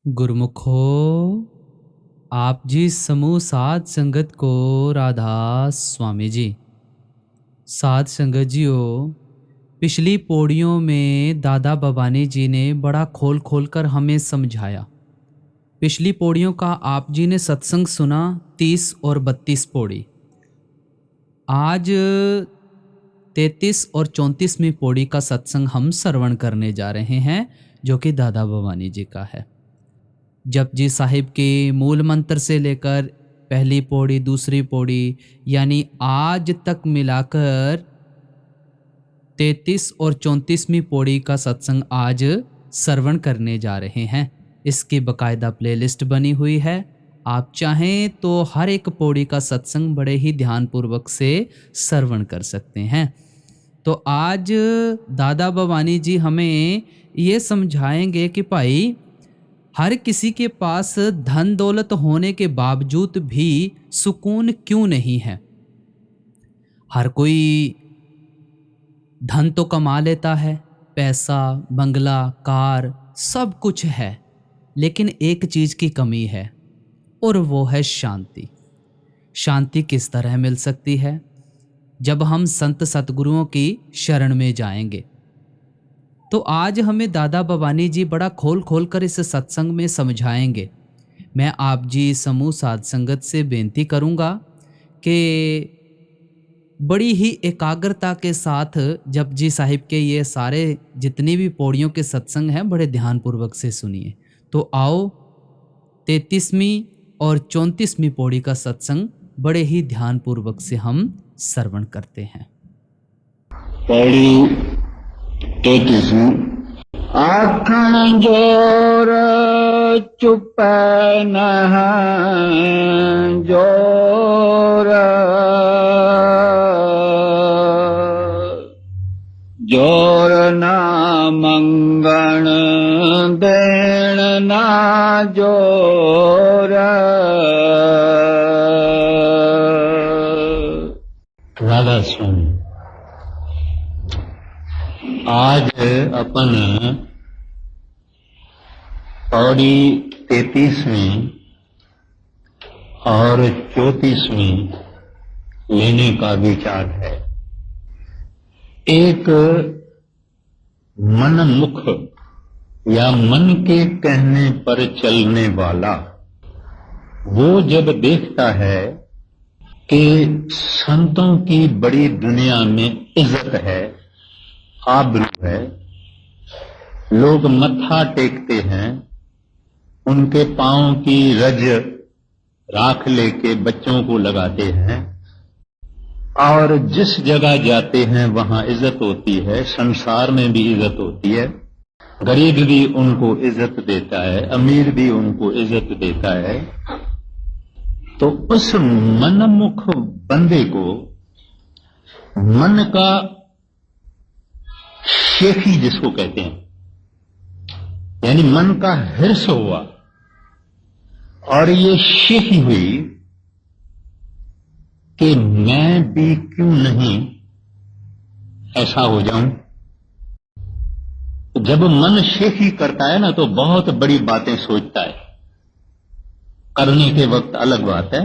गुरुमुखो, आप जी समूह साध संगत को राधा स्वामी जी। साध संगत जी हो, पिछली पौड़ियों में दादा भवानी जी ने बड़ा खोल खोल कर हमें समझाया। पिछली पौड़ियों का आप जी ने सत्संग सुना, 30 और 32 पौड़ी। आज 33 और 34वीं पौड़ी का सत्संग हम श्रवण करने जा रहे हैं, जो कि दादा भवानी जी का है। जपजी साहिब के मूल मंत्र से लेकर पहली पौड़ी, दूसरी पौड़ी, यानी आज तक मिलाकर 33 और 34वीं पौड़ी का सत्संग आज श्रवण करने जा रहे हैं। इसकी बकायदा प्लेलिस्ट बनी हुई है। आप चाहें तो हर एक पौड़ी का सत्संग बड़े ही ध्यानपूर्वक से श्रवण कर सकते हैं। तो आज दादा भवानी जी हमें ये समझाएंगे कि भाई, हर किसी के पास धन दौलत होने के बावजूद भी सुकून क्यों नहीं है। हर कोई धन तो कमा लेता है, पैसा, बंगला, कार सब कुछ है, लेकिन एक चीज की कमी है और वो है शांति। शांति किस तरह मिल सकती है? जब हम संत सतगुरुओं की शरण में जाएंगे। तो आज हमें दादा भवानी जी बड़ा खोल खोल कर इस सत्संग में समझाएंगे। मैं आप जी समूह साध संगत से बेनती करूंगा कि बड़ी ही एकाग्रता के साथ जपजी साहिब के ये सारे जितनी भी पौड़ियों के सत्संग हैं बड़े ध्यानपूर्वक से सुनिए। तो आओ 33वीं और 34वीं पौड़ी का सत्संग बड़े ही ध्यानपूर्वक से हम श्रवण करते हैं। पौड़ी 33वीं। आखण जोर चुप न जोर, जोर ना मंगण देण ना जोर। राधा स्वामी। आज अपन पौड़ी 33वीं और 34वीं लेने का विचार है। एक मनमुख या मन के कहने पर चलने वाला वो जब देखता है कि संतों की बड़ी दुनिया में इज्जत है, आबरू है, लोग मत्था टेकते हैं, उनके पांव की रज राख लेके बच्चों को लगाते हैं और जिस जगह जाते हैं वहां इज्जत होती है, संसार में भी इज्जत होती है, गरीब भी उनको इज्जत देता है, अमीर भी उनको इज्जत देता है। तो उस मनमुख बंदे को मन का शेखी जिसको कहते हैं, यानी मन का हिर्स हुआ और ये शेखी हुई कि मैं भी क्यों नहीं ऐसा हो जाऊं। जब मन शेखी करता है ना तो बहुत बड़ी बातें सोचता है। करने के वक्त अलग बात है,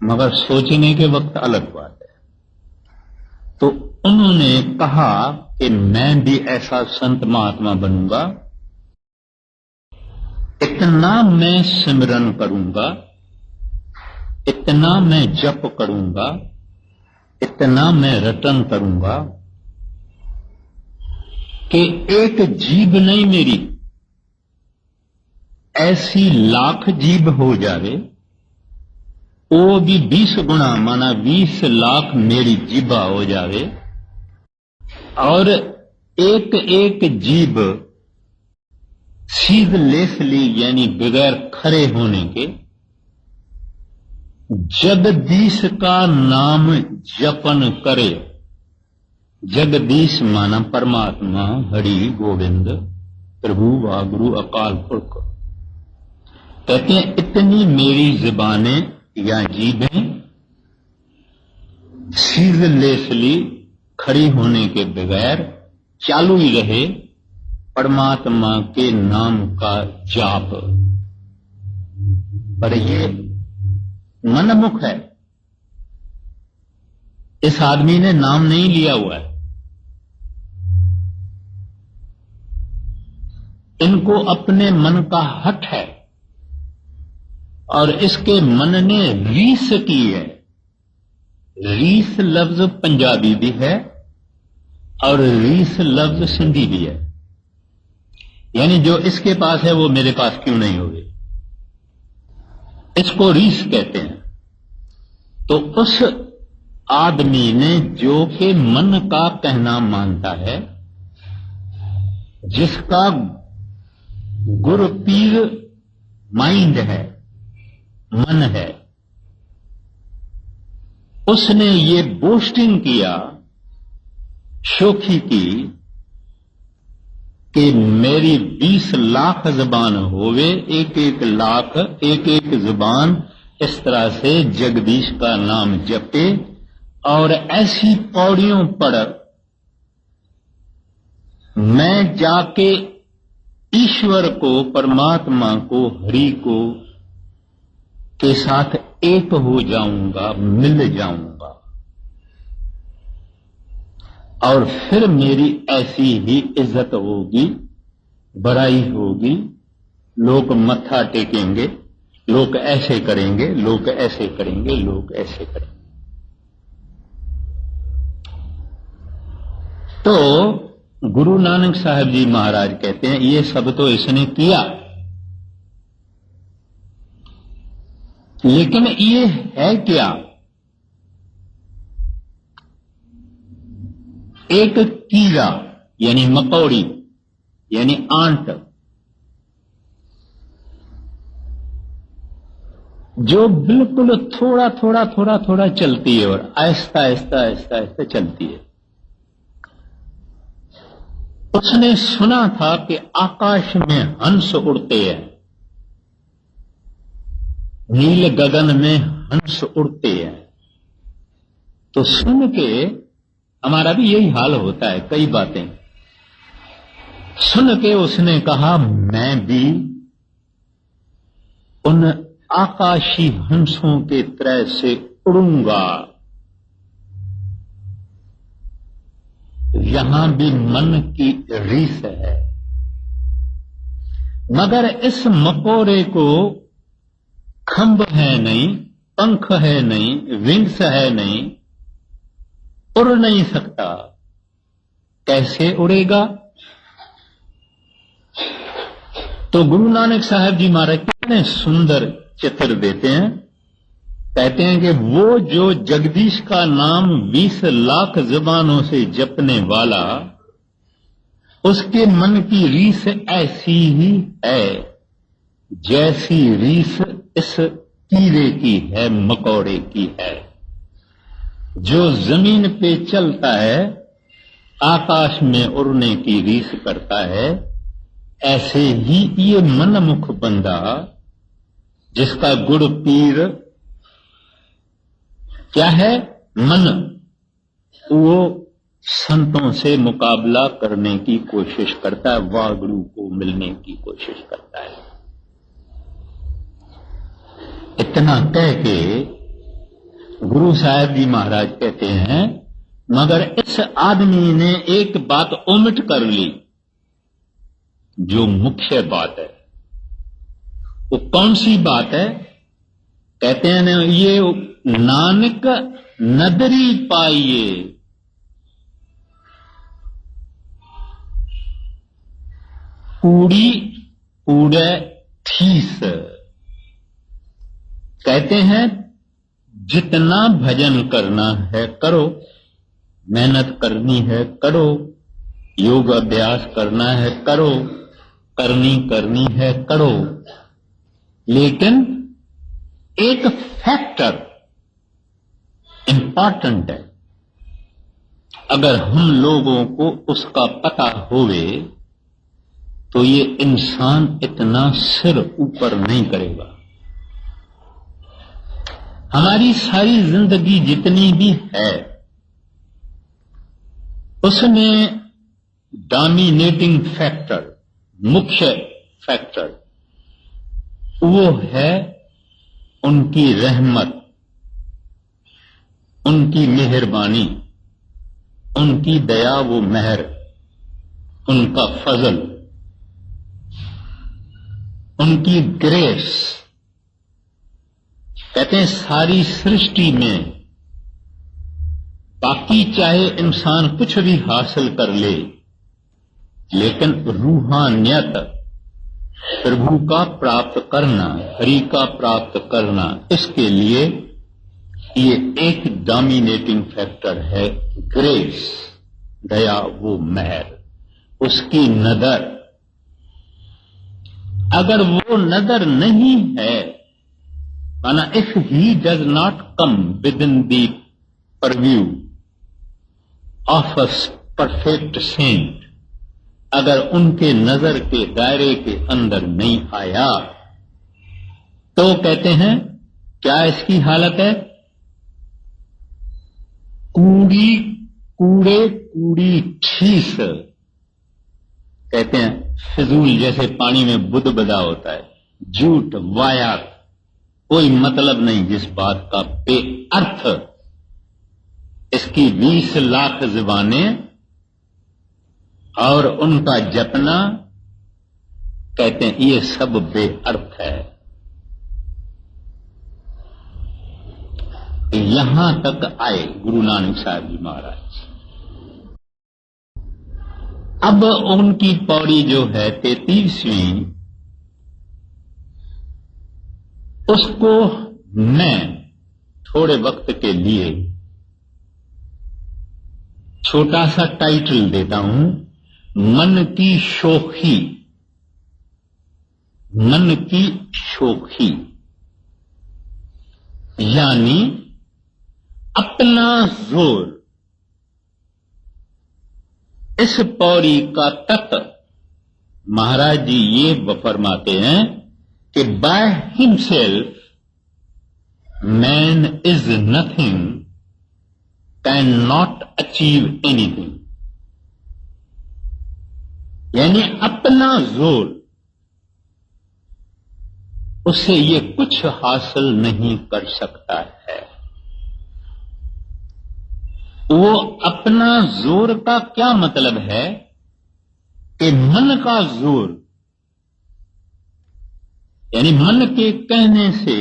मगर सोचने के वक्त अलग बात है। तो उन्होंने कहा कि मैं भी ऐसा संत महात्मा बनूंगा, इतना मैं सिमरन करूंगा, इतना मैं जप करूंगा, इतना मैं रटन करूंगा कि एक जीभ नहीं मेरी, ऐसी लाख जीभ हो जावे, वो भी 20 गुना, माना 20 लाख मेरी जीभा हो जावे और एक एक जीभ सीधलेसली यानी बगैर खड़े होने के जगदीश का नाम जपन करे। जगदीश माना परमात्मा, हरि गोविंद, प्रभु वागुरु अकाल पुरख। कहते हैं इतनी मेरी जुबानें या जीभें सीधलेसली खड़ी होने के बगैर चालू ही रहे परमात्मा के नाम का जाप, पर ये मनमुख है। इस आदमी ने नाम नहीं लिया हुआ है। इनको अपने मन का हठ है और इसके मन ने रीस की है। रीस लफ्ज पंजाबी भी है और रीस लफ्ज सिंधी भी है, यानी जो इसके पास है वो मेरे पास क्यों नहीं होगी, इसको रीस कहते हैं। तो उस आदमी ने जो कि मन का कहना मानता है, जिसका गुरपीर माइंड है, मन है, उसने ये बोस्टिंग किया, शोखी की कि मेरी 20 लाख जबान होवे, एक एक लाख एक एक जुबान इस तरह से जगदीश का नाम जपे और ऐसी पौड़ियों पढ़ मैं जाके ईश्वर को, परमात्मा को, हरि को के साथ एक हो जाऊंगा, मिल जाऊंगा और फिर मेरी ऐसी ही इज्जत होगी, बड़ाई होगी, लोग मत्था टेकेंगे, लोग ऐसे करेंगे, लोग ऐसे करेंगे, लोग ऐसे करेंगे। तो गुरु नानक साहब जी महाराज कहते हैं ये सब तो इसने किया, लेकिन ये है क्या? एक कीड़ा यानी मकौड़ी यानी आंट, जो बिल्कुल थोड़ा थोड़ा थोड़ा थोड़ा चलती है और आहिस्ता आहिस्ता आहिस्ता आहिस्ता चलती है। उसने सुना था कि आकाश में हंस उड़ते हैं, नील गगन में हंस उड़ते हैं। तो सुन के हमारा भी यही हाल होता है, कई बातें सुन के उसने कहा मैं भी उन आकाशी हंसों के तरह से उड़ूंगा। यहां भी मन की रीस है, मगर इस मकोड़े को खंभ है नहीं, पंख है नहीं, विंग्स है नहीं, उड़ नहीं सकता। कैसे उड़ेगा? तो गुरु नानक साहब जी महाराज कितने सुंदर चित्र देते हैं। कहते हैं कि वो जो जगदीश का नाम 20 लाख जुबानों से जपने वाला, उसके मन की रीस ऐसी ही है जैसी रीस इस कीड़े की है, मकोड़े की है। जो जमीन पे चलता है, आकाश में उड़ने की रीस करता है, ऐसे ही ये मनमुख बंदा जिसका गुड़ पीर क्या है, मन, वो संतों से मुकाबला करने की कोशिश करता है, वागड़ू को मिलने की कोशिश करता है। इतना कह के गुरु साहब जी महाराज कहते हैं मगर इस आदमी ने एक बात ओमिट कर ली, जो मुख्य बात है। वो कौन सी बात है? कहते हैं ना, ये नानक नदरी पाइए, कूड़ी कूड़े ठीस। कहते हैं जितना भजन करना है करो, मेहनत करनी है करो, योग अभ्यास करना है करो, करनी है करो, लेकिन एक फैक्टर इंपॉर्टेंट है। अगर हम लोगों को उसका पता होवे तो ये इंसान इतना सिर ऊपर नहीं करेगा। हमारी सारी जिंदगी जितनी भी है उसमें डोमिनेटिंग फैक्टर मुख्य फैक्टर वो है उनकी रहमत, उनकी मेहरबानी, उनकी दया, वो मेहर, उनका फजल, उनकी ग्रेस। कहते हैं सारी सृष्टि में बाकी चाहे इंसान कुछ भी हासिल कर ले, लेकिन रूहानियत, प्रभु का प्राप्त करना, हरि का प्राप्त करना, इसके लिए ये एक डोमिनेटिंग फैक्टर है ग्रेस, दया, वो मेहर, उसकी नदर। अगर वो नदर नहीं है, माना if he does not come within the purview of a perfect saint, अगर उनके नजर के दायरे के अंदर नहीं आया, तो कहते हैं क्या इसकी हालत है? कूड़ी ठीस। कहते हैं फिजूल, जैसे पानी में बुद बदा होता है, झूठ, वायात, कोई मतलब नहीं जिस बात का बेअर्थ। इसकी 20 लाख ज़ुबानें और उनका जपना, कहते हैं ये सब बेअर्थ है। यहां तक आए गुरु नानक साहब जी महाराज। अब उनकी पौड़ी जो है 33वीं, उसको मैं थोड़े वक्त के लिए छोटा सा टाइटल देता हूं, मन की शोखी। मन की शोखी यानी अपना जोर। इस पौड़ी का तत्व महाराज जी ये फरमाते हैं कि by himself man is nothing, can not achieve anything. यानी अपना जोर, उससे ये कुछ हासिल नहीं कर सकता है। वो अपना जोर का क्या मतलब है कि मन का जोर, यानी मन के कहने से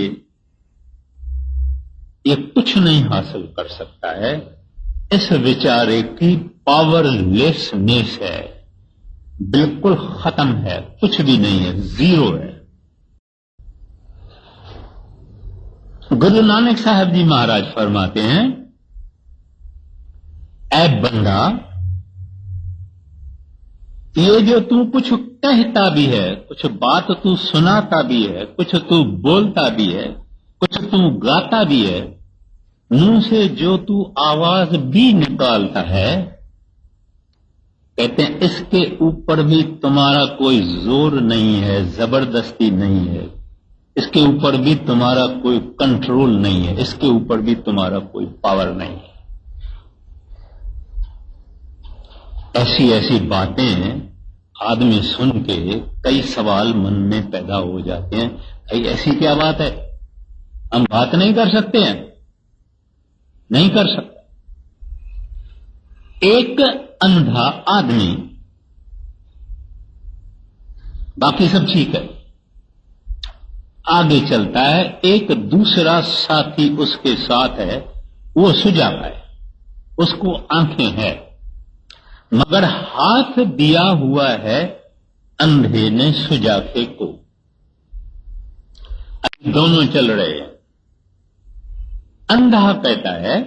ये कुछ नहीं हासिल कर सकता है। इस विचारे की पावरलेसनेस है, बिल्कुल खत्म है, कुछ भी नहीं है, जीरो है। गुरु नानक साहब जी महाराज फरमाते हैं, ऐ बंदा, ये जो तू कुछ कहता भी है, कुछ बात तू सुनाता भी है, कुछ तू बोलता भी है, कुछ तू गाता भी है, मुंह से जो तू आवाज भी निकालता है, कहते हैं इसके ऊपर भी तुम्हारा कोई जोर नहीं है, जबरदस्ती नहीं है, इसके ऊपर भी तुम्हारा कोई कंट्रोल नहीं है, इसके ऊपर भी तुम्हारा कोई पावर नहीं है। ऐसी ऐसी बातें आदमी सुन के कई सवाल मन में पैदा हो जाते हैं, भाई ऐसी क्या बात है, हम बात नहीं कर सकते हैं? नहीं कर सकते। एक अंधा आदमी, बाकी सब ठीक है, आगे चलता है, एक दूसरा साथी उसके साथ है, वो सुजा है, उसको आंखें हैं, मगर हाथ दिया हुआ है अंधे ने सुजाखे को। दोनों चल रहे हैं। अंधा कहता है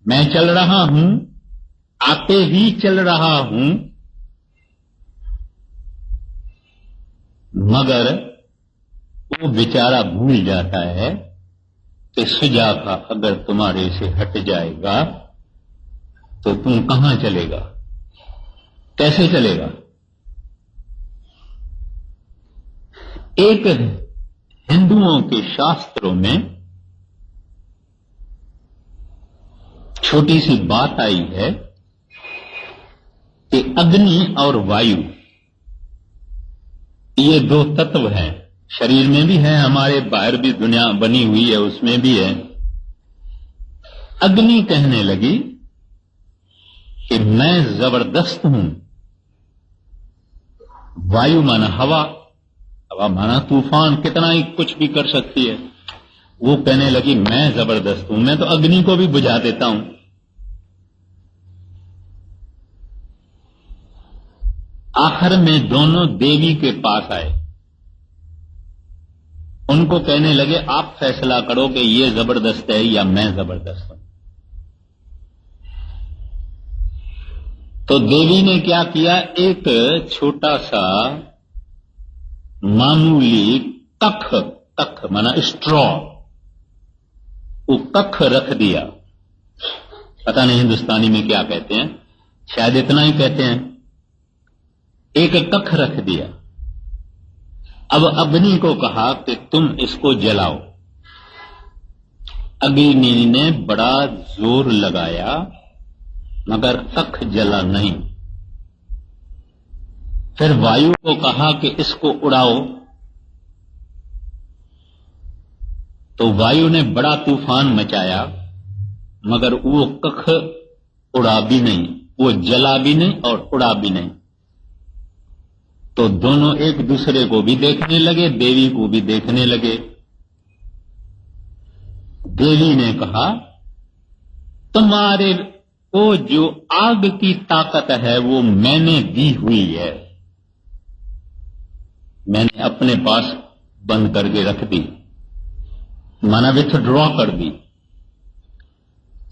मैं चल रहा हूं, आते ही चल रहा हूं, मगर वो बेचारा भूल जाता है कि सुजाखा अगर तुम्हारे से हट जाएगा तो तुम कहां चलेगा, कैसे चलेगा। एक हिंदुओं के शास्त्रों में छोटी सी बात आई है कि अग्नि और वायु, ये दो तत्व हैं, शरीर में भी है, हमारे बाहर भी दुनिया बनी हुई है, उसमें भी है। अग्नि कहने लगी कि मैं जबरदस्त हूं। वायु माना हवा, हवा माना तूफान, कितना ही कुछ भी कर सकती है। वो कहने लगी मैं जबरदस्त हूं, मैं तो अग्नि को भी बुझा देता हूं। आखिर में दोनों देवी के पास आए, उनको कहने लगे आप फैसला करो कि ये जबरदस्त है या मैं जबरदस्त हूं। तो देवी ने क्या किया, एक छोटा सा मामूली कख माना स्ट्रॉ, वो कख रख दिया। पता नहीं हिंदुस्तानी में क्या कहते हैं, शायद इतना ही कहते हैं। एक कख रख दिया। अब अग्नि को कहा कि तुम इसको जलाओ। अग्नि ने बड़ा जोर लगाया मगर कख जला नहीं। फिर वायु को कहा कि इसको उड़ाओ, तो वायु ने बड़ा तूफान मचाया मगर वो कख उड़ा भी नहीं, वो जला भी नहीं और उड़ा भी नहीं। तो दोनों एक दूसरे को भी देखने लगे, देवी को भी देखने लगे। देवी ने कहा तुम्हारे को जो आग की ताकत है वो मैंने दी हुई है, मैंने अपने पास बंद करके रख दी, माना विथड्रॉ कर दी।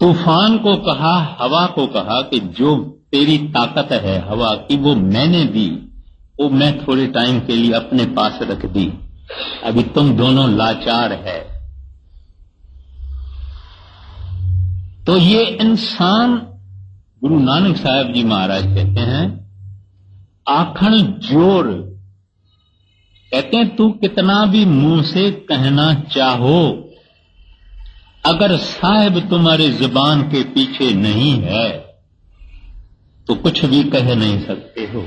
तूफान को कहा, हवा को कहा कि जो तेरी ताकत है हवा की वो मैंने दी, वो मैं थोड़े टाइम के लिए अपने पास रख दी, अभी तुम दोनों लाचार है। तो ये इंसान, गुरु नानक साहब जी महाराज कहते हैं, आखण जोर, कहते हैं तू कितना भी मुंह से कहना चाहो, अगर साहब तुम्हारे जुबान के पीछे नहीं है तो कुछ भी कह नहीं सकते हो।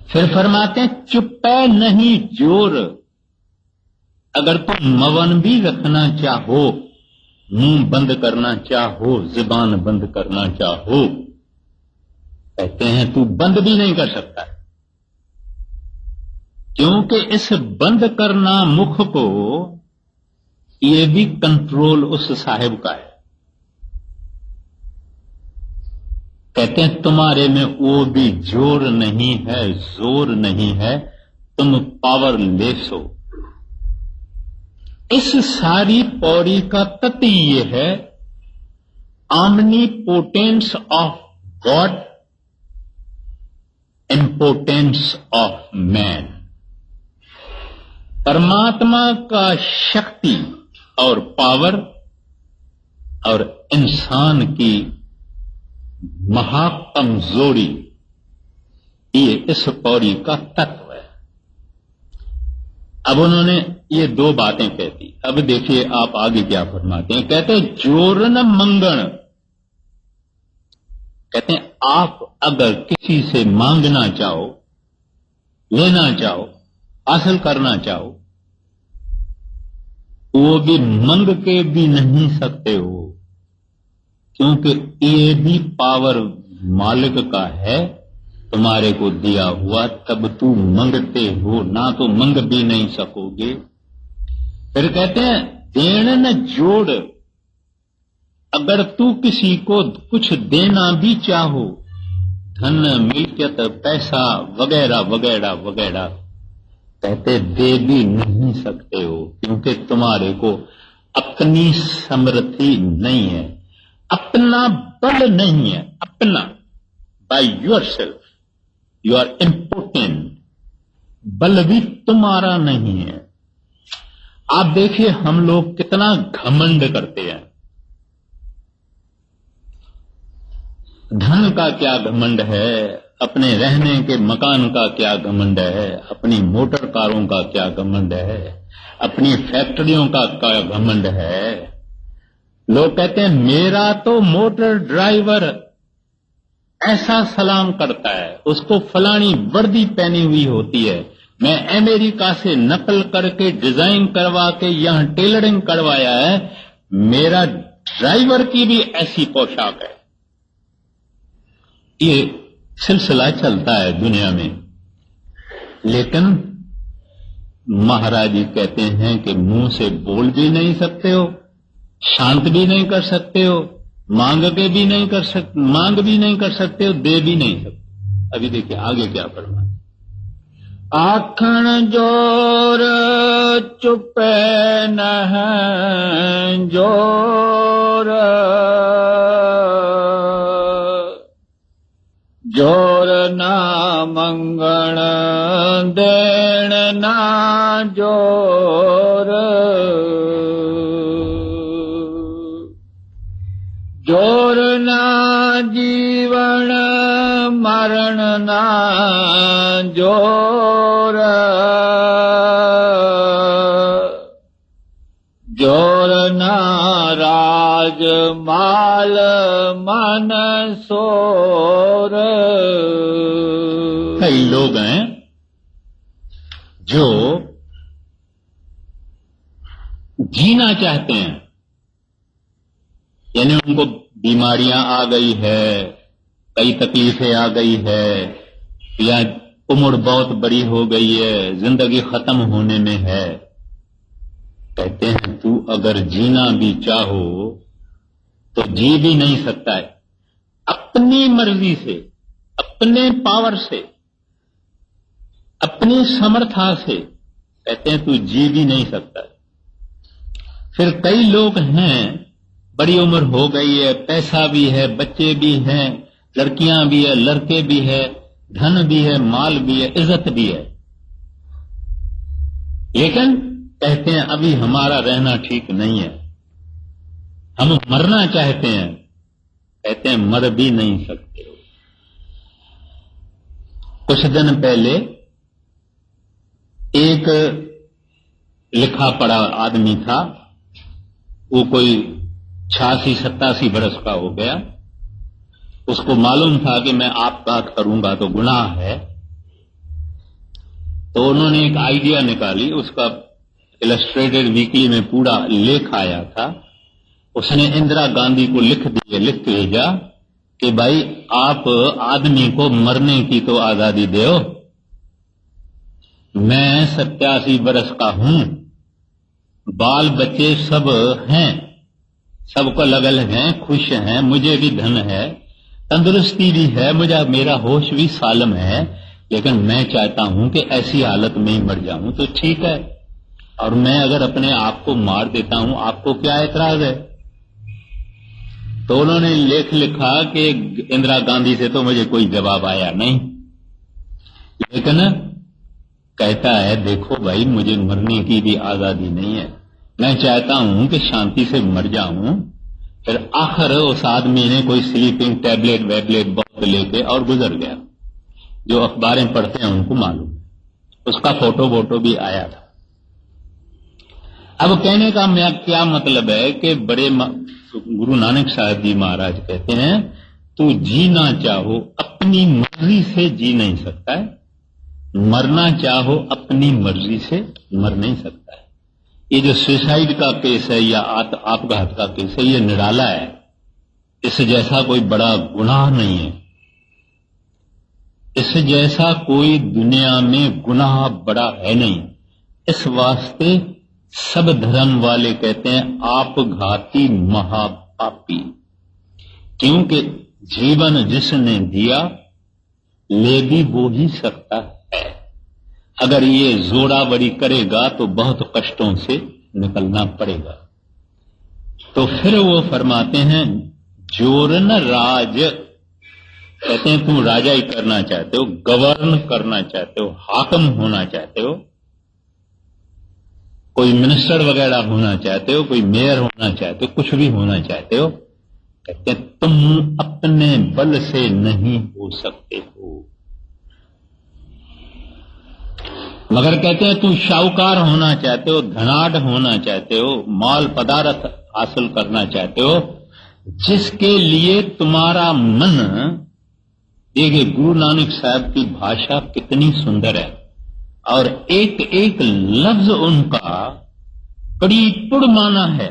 फिर फरमाते हैं चुप्पे नहीं जोर, अगर तुम मवन भी रखना चाहो, मुंह बंद करना चाहो, जुबान बंद करना चाहो, कहते हैं तू बंद भी नहीं कर सकता, क्योंकि इस बंद करना मुख को ये भी कंट्रोल उस साहिब का है। कहते हैं तुम्हारे में वो भी जोर नहीं है, जोर नहीं है, तुम पावरलेस हो। इस सारी पौड़ी का तत्व ये है, omnipotence of God, importance of man. परमात्मा का शक्ति और पावर और इंसान की महाकमजोरी, ये इस पौड़ी का तत्व है। अब उन्होंने ये दो बातें कह दी। अब देखिए आप आगे क्या फरमाते हैं। कहते हैं जोरन मंगण, कहते हैं आप अगर किसी से मांगना चाहो, लेना चाहो, हासिल करना चाहो, वो भी मंग के भी नहीं सकते हो, क्योंकि ये भी पावर मालिक का है, तुम्हारे को दिया हुआ, तब तू मंगते हो, ना तो मंग भी नहीं सकोगे। फिर कहते हैं देण न जोड़, अगर तू किसी को कुछ देना भी चाहो, धन मिल्कियत पैसा वगैरह वगैरह वगैरह, कहते दे भी नहीं सकते हो, क्योंकि तुम्हारे को अपनी समृद्धि नहीं है, अपना बल नहीं है, अपना by yourself you are important, बल भी तुम्हारा नहीं है। आप देखिए हम लोग कितना घमंड करते हैं। धन का क्या घमंड है, अपने रहने के मकान का क्या घमंड है, अपनी मोटर कारों का क्या घमंड है, अपनी फैक्ट्रियों का क्या घमंड है। लोग कहते हैं मेरा तो मोटर ड्राइवर ऐसा सलाम करता है, उसको फलानी वर्दी पहनी हुई होती है, मैं अमेरिका से नकल करके डिजाइन करवा के यहां टेलरिंग करवाया है, मेरा ड्राइवर की भी ऐसी पोशाक है। ये सिलसिला चलता है दुनिया में। लेकिन महाराज जी कहते हैं कि मुंह से बोल भी नहीं सकते हो, शांत भी नहीं कर सकते हो, मांग भी नहीं कर सकते हो, दे भी नहीं सकते। अभी देखिए आगे क्या फरमाते। आखण जोर चुपे न जोर, जोर ना मंगण देण ना जोर, जोर ना जीवन मरण ना जोर, जोर ना राज माल मन सोर। कई लोग हैं जो जीना चाहते हैं, यानी उनको बीमारियां आ गई है, कई तकलीफें आ गई है, या उम्र बहुत बड़ी हो गई है, जिंदगी खत्म होने में है। कहते हैं तू अगर जीना भी चाहो तो जी भी नहीं सकता है। अपनी मर्जी से, अपने पावर से, अपनी समर्था से कहते हैं तू जी भी नहीं सकता है। फिर कई लोग हैं, बड़ी उम्र हो गई है, पैसा भी है, बच्चे भी हैं, लड़कियां भी है, लड़के भी है, धन भी है, माल भी है, इज्जत भी है, लेकिन कहते हैं अभी हमारा रहना ठीक नहीं है, हम मरना चाहते हैं। कहते हैं मर भी नहीं सकते हो। कुछ दिन पहले एक लिखा पढ़ा आदमी था, वो कोई 86-87 बरस का हो गया। उसको मालूम था कि मैं आपघात करूंगा तो गुनाह है, तो उन्होंने एक आइडिया निकाली। उसका इलस्ट्रेटेड वीकली में पूरा लेख आया था। उसने इंदिरा गांधी को लिख भेजा कि भाई आप आदमी को मरने की तो आजादी दो, मैं 87 बरस का हूं, बाल बच्चे सब हैं, सबको अलग अलग हैं, खुश हैं, मुझे भी धन है, तंदुरुस्ती भी है, मेरा होश भी सालम है, लेकिन मैं चाहता हूं कि ऐसी हालत में ही मर जाऊं तो ठीक है, और मैं अगर अपने आप को मार देता हूं आपको क्या एतराज है। तो उन्होंने लेख लिखा कि इंदिरा गांधी से तो मुझे कोई जवाब आया नहीं, लेकिन कहता है देखो भाई मुझे मरने की भी आजादी नहीं है, मैं चाहता हूं कि शांति से मर जाऊं। फिर आखिर उस आदमी ने कोई स्लीपिंग टैबलेट बहुत लेके और गुजर गया। जो अखबारें पढ़ते हैं उनको मालूम, उसका फोटो भी आया था। अब कहने का मेरा क्या मतलब है कि बड़े गुरु नानक साहब जी महाराज कहते हैं तू जीना चाहो अपनी मर्जी से जी नहीं सकता है, मरना चाहो अपनी मर्जी से मर नहीं सकता है। ये जो सुसाइड का केस है या आपघात का केस है, ये निराला है, इससे जैसा कोई बड़ा गुनाह नहीं है, इससे जैसा कोई दुनिया में गुनाह बड़ा है नहीं। इस वास्ते सब धर्म वाले कहते हैं आपघाती महापापी, क्योंकि जीवन जिसने दिया ले भी वो ही सकता है। अगर ये जोड़ावड़ी करेगा तो बहुत कष्टों से निकलना पड़ेगा। तो फिर वो फरमाते हैं जोरन राज, कहते हैं तुम राजा ही करना चाहते हो, गवर्न करना चाहते हो, हाकम होना चाहते हो, कोई मिनिस्टर वगैरह होना चाहते हो, कोई मेयर होना चाहते हो, कुछ भी होना चाहते हो, कहते हैं तुम अपने बल से नहीं हो सकते हो। मगर कहते हैं तुम शाहूकार होना चाहते हो, धनाढ़ होना चाहते हो, माल पदार्थ हासिल करना चाहते हो, जिसके लिए तुम्हारा मन देखिए गुरु नानक साहब की भाषा कितनी सुंदर है और एक एक लफ्ज उनका बड़ी पुरमाना है।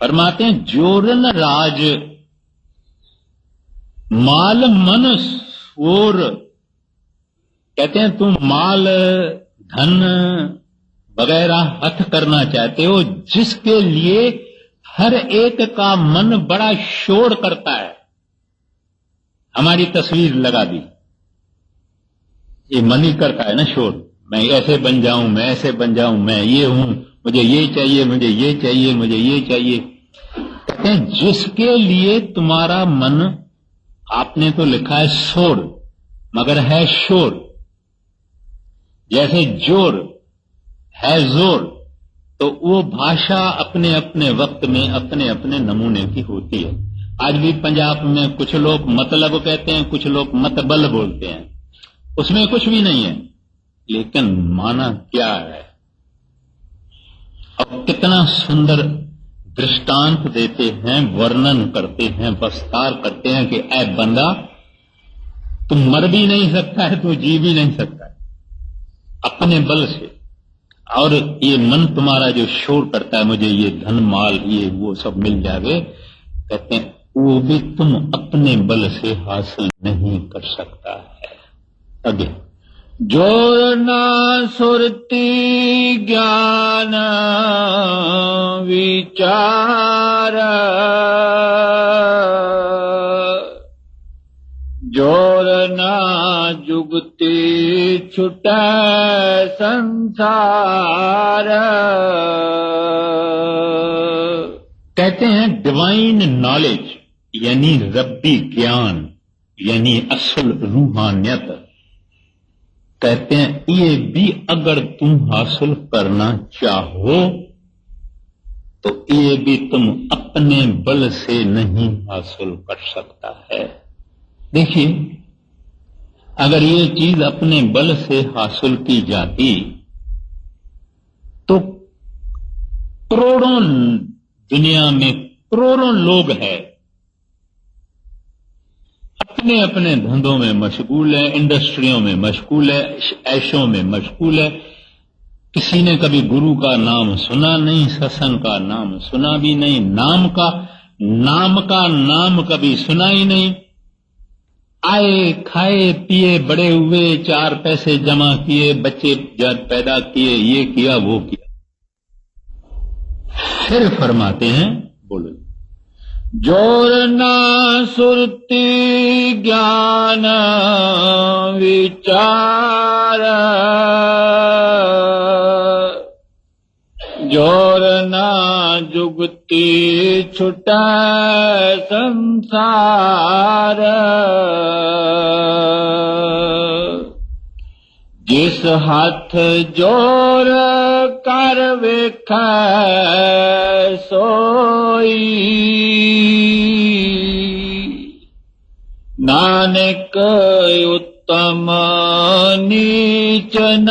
फरमाते हैं जोरन राज माल मन सोर, कहते हैं तुम माल धन वगैरह हथ करना चाहते हो जिसके लिए हर एक का मन बड़ा शोर करता है। हमारी तस्वीर लगा दी, ये मन ही करता है ना शोर, मैं ऐसे बन जाऊं, मैं ऐसे बन जाऊं, मैं ये हूं, मुझे ये चाहिए, मुझे ये चाहिए, मुझे ये चाहिए। कहते हैं जिसके लिए तुम्हारा मन, आपने तो लिखा है शोर मगर है शोर, जैसे जोर है जोर, तो वो भाषा अपने अपने वक्त में अपने अपने नमूने की होती है। आज भी पंजाब में कुछ लोग मतलब कहते हैं, कुछ लोग मतबल बोलते हैं, उसमें कुछ भी नहीं है, लेकिन माना क्या है। और कितना सुंदर दृष्टांत देते हैं, वर्णन करते हैं, विस्तार करते हैं कि ऐ बंदा तू मर भी नहीं सकता है, तू जी भी नहीं सकता है अपने बल से, और ये मन तुम्हारा जो शोर करता है मुझे ये धन माल ये वो सब मिल जावे, कहते हैं वो भी तुम अपने बल से हासिल नहीं कर सकता है। आगे जोर ना सुरती ज्ञान विचार, जोर ना जुगती छुटे संसार। कहते हैं डिवाइन नॉलेज यानी रब्बी ज्ञान यानी असल रूहानियत, कहते हैं ये भी अगर तुम हासिल करना चाहो तो ये भी तुम अपने बल से नहीं हासिल कर सकता है। देखिए अगर ये चीज अपने बल से हासिल की जाती तो करोड़ों, दुनिया में करोड़ों लोग हैं अपने अपने धंधों में मशगूल है, इंडस्ट्रियों में मशगूल है, ऐशों में मशगूल है। किसी ने कभी गुरु का नाम सुना नहीं, सत्संग का नाम सुना भी नहीं, नाम का नाम कभी सुना ही नहीं। आए खाए पिए बड़े हुए, 4 पैसे जमा किए, बच्चे पैदा किए, ये किया वो किया। फिर फरमाते हैं, बोलो जोर ना सुरती ज्ञान विचार, जोर ना जुगती छुटा संसार। जिस हाथ जोर कर वेखै सोई, नानक उत्तम नीच न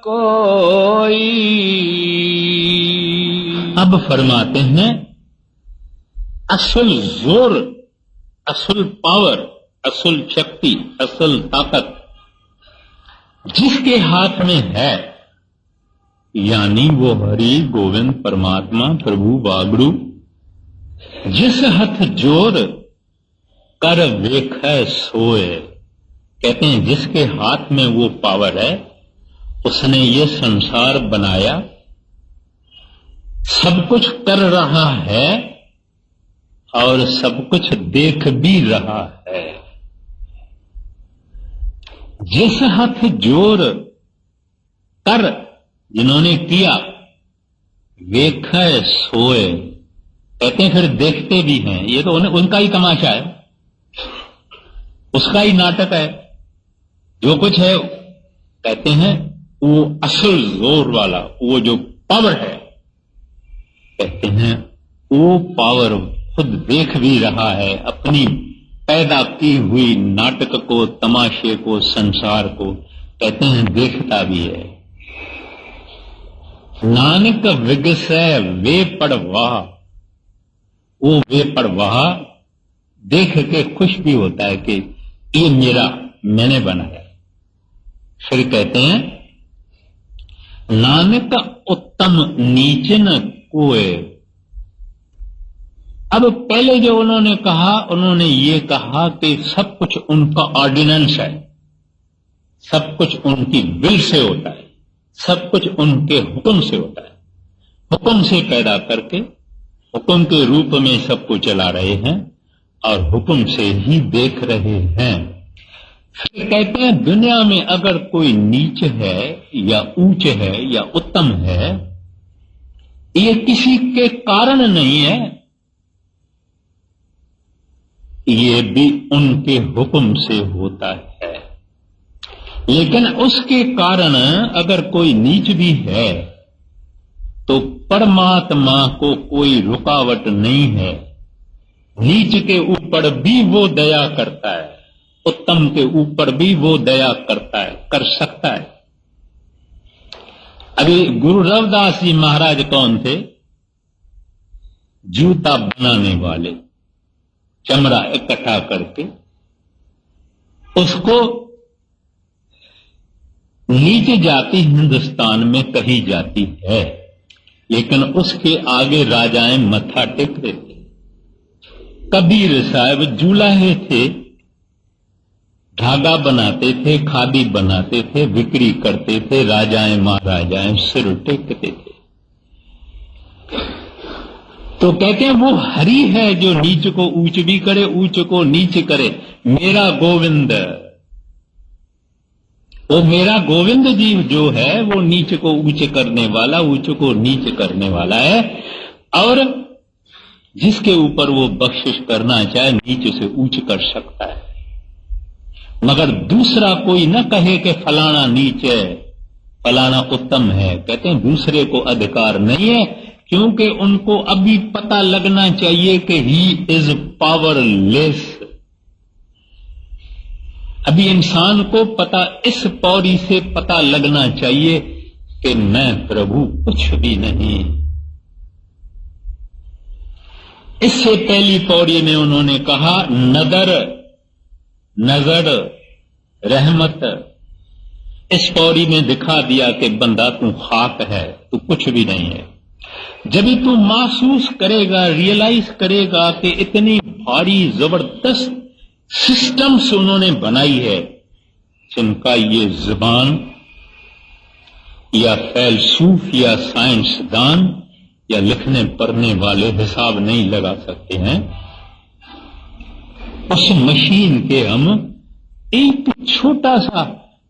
कोई। अब फरमाते हैं असल जोर, असल पावर, असल शक्ति, असल ताकत जिसके हाथ में है, यानी वो हरि गोविंद परमात्मा प्रभु वागड़ू, जिस हथ जोर कर वेखै सोए, कहते हैं जिसके हाथ में वो पावर है, उसने ये संसार बनाया, सब कुछ कर रहा है और सब कुछ देख भी रहा है। जिस हथ जोर कर, जिन्होंने किया, वेखै सोए, कहते हैं फिर देखते भी हैं। ये तो उनका ही तमाशा है, उसका ही नाटक है। जो कुछ है कहते हैं वो असल जोर वाला, वो जो पावर है, कहते हैं वो पावर खुद देख भी रहा है अपनी पैदा की हुई नाटक को, तमाशे को, संसार को, कहते हैं देखता भी है। नानक विगसै वे पड़वाह, वो वे पड़वाह देख के खुश भी होता है कि ये मेरा, मैंने बनाया। फिर कहते हैं नानक उत्तम नीच न कोय। अब पहले जो उन्होंने कहा, उन्होंने ये कहा कि सब कुछ उनका ऑर्डिनेंस है, सब कुछ उनकी विल से होता है, सब कुछ उनके हुक्म से होता है। हुक्म से पैदा करके हुक्म के रूप में सबको चला रहे हैं और हुक्म से ही देख रहे हैं। फिर कहते हैं दुनिया में अगर कोई नीच है या ऊंच है या उत्तम है, ये किसी के कारण नहीं है, ये भी उनके हुक्म से होता है। लेकिन उसके कारण अगर कोई नीच भी है तो परमात्मा को कोई रुकावट नहीं है। नीच के ऊपर भी वो दया करता है, उत्तम के ऊपर भी वो दया करता है, कर सकता है। अभी गुरु रविदास जी महाराज कौन थे? जूता बनाने वाले, चमड़ा इकट्ठा करके उसको नीच जाति हिंदुस्तान में कही जाती है, लेकिन उसके आगे राजाएं मत्था टेकते थे। कबीर साहब जूलाहे थे, धागा बनाते थे, खादी बनाते थे, बिक्री करते थे, राजाएं महाराजाएं सिर टेकते थे। तो कहते हैं वो हरि है जो नीच को ऊंच भी करे, ऊंच को नीच करे। मेरा गोविंद, वो मेरा गोविंद जी जो है वो नीच को ऊंच करने वाला, ऊंच को नीच करने वाला है। और जिसके ऊपर वो बख्शिश करना चाहे नीच से ऊंच कर सकता है, मगर दूसरा कोई न कहे कि फलाना नीच है, फलाना उत्तम है। कहते हैं दूसरे को अधिकार नहीं है, क्योंकि उनको अभी पता लगना चाहिए कि ही इज पावरलेस। अभी इंसान को पता, इस पौड़ी से पता लगना चाहिए कि मैं प्रभु कुछ भी नहीं। इससे पहली पौड़ी में उन्होंने कहा नदर, नजर, रहमत। इस पौड़ी में दिखा दिया कि बंदा तू खाक है, तू कुछ भी नहीं है। जब भी तू महसूस करेगा, रियलाइज करेगा कि इतनी भारी जबरदस्त सिस्टम्स उन्होंने बनाई है, जिनका ये जुबान या फैलसूफ या साइंसदान या लिखने पढ़ने वाले हिसाब नहीं लगा सकते हैं। उस मशीन के हम एक छोटा सा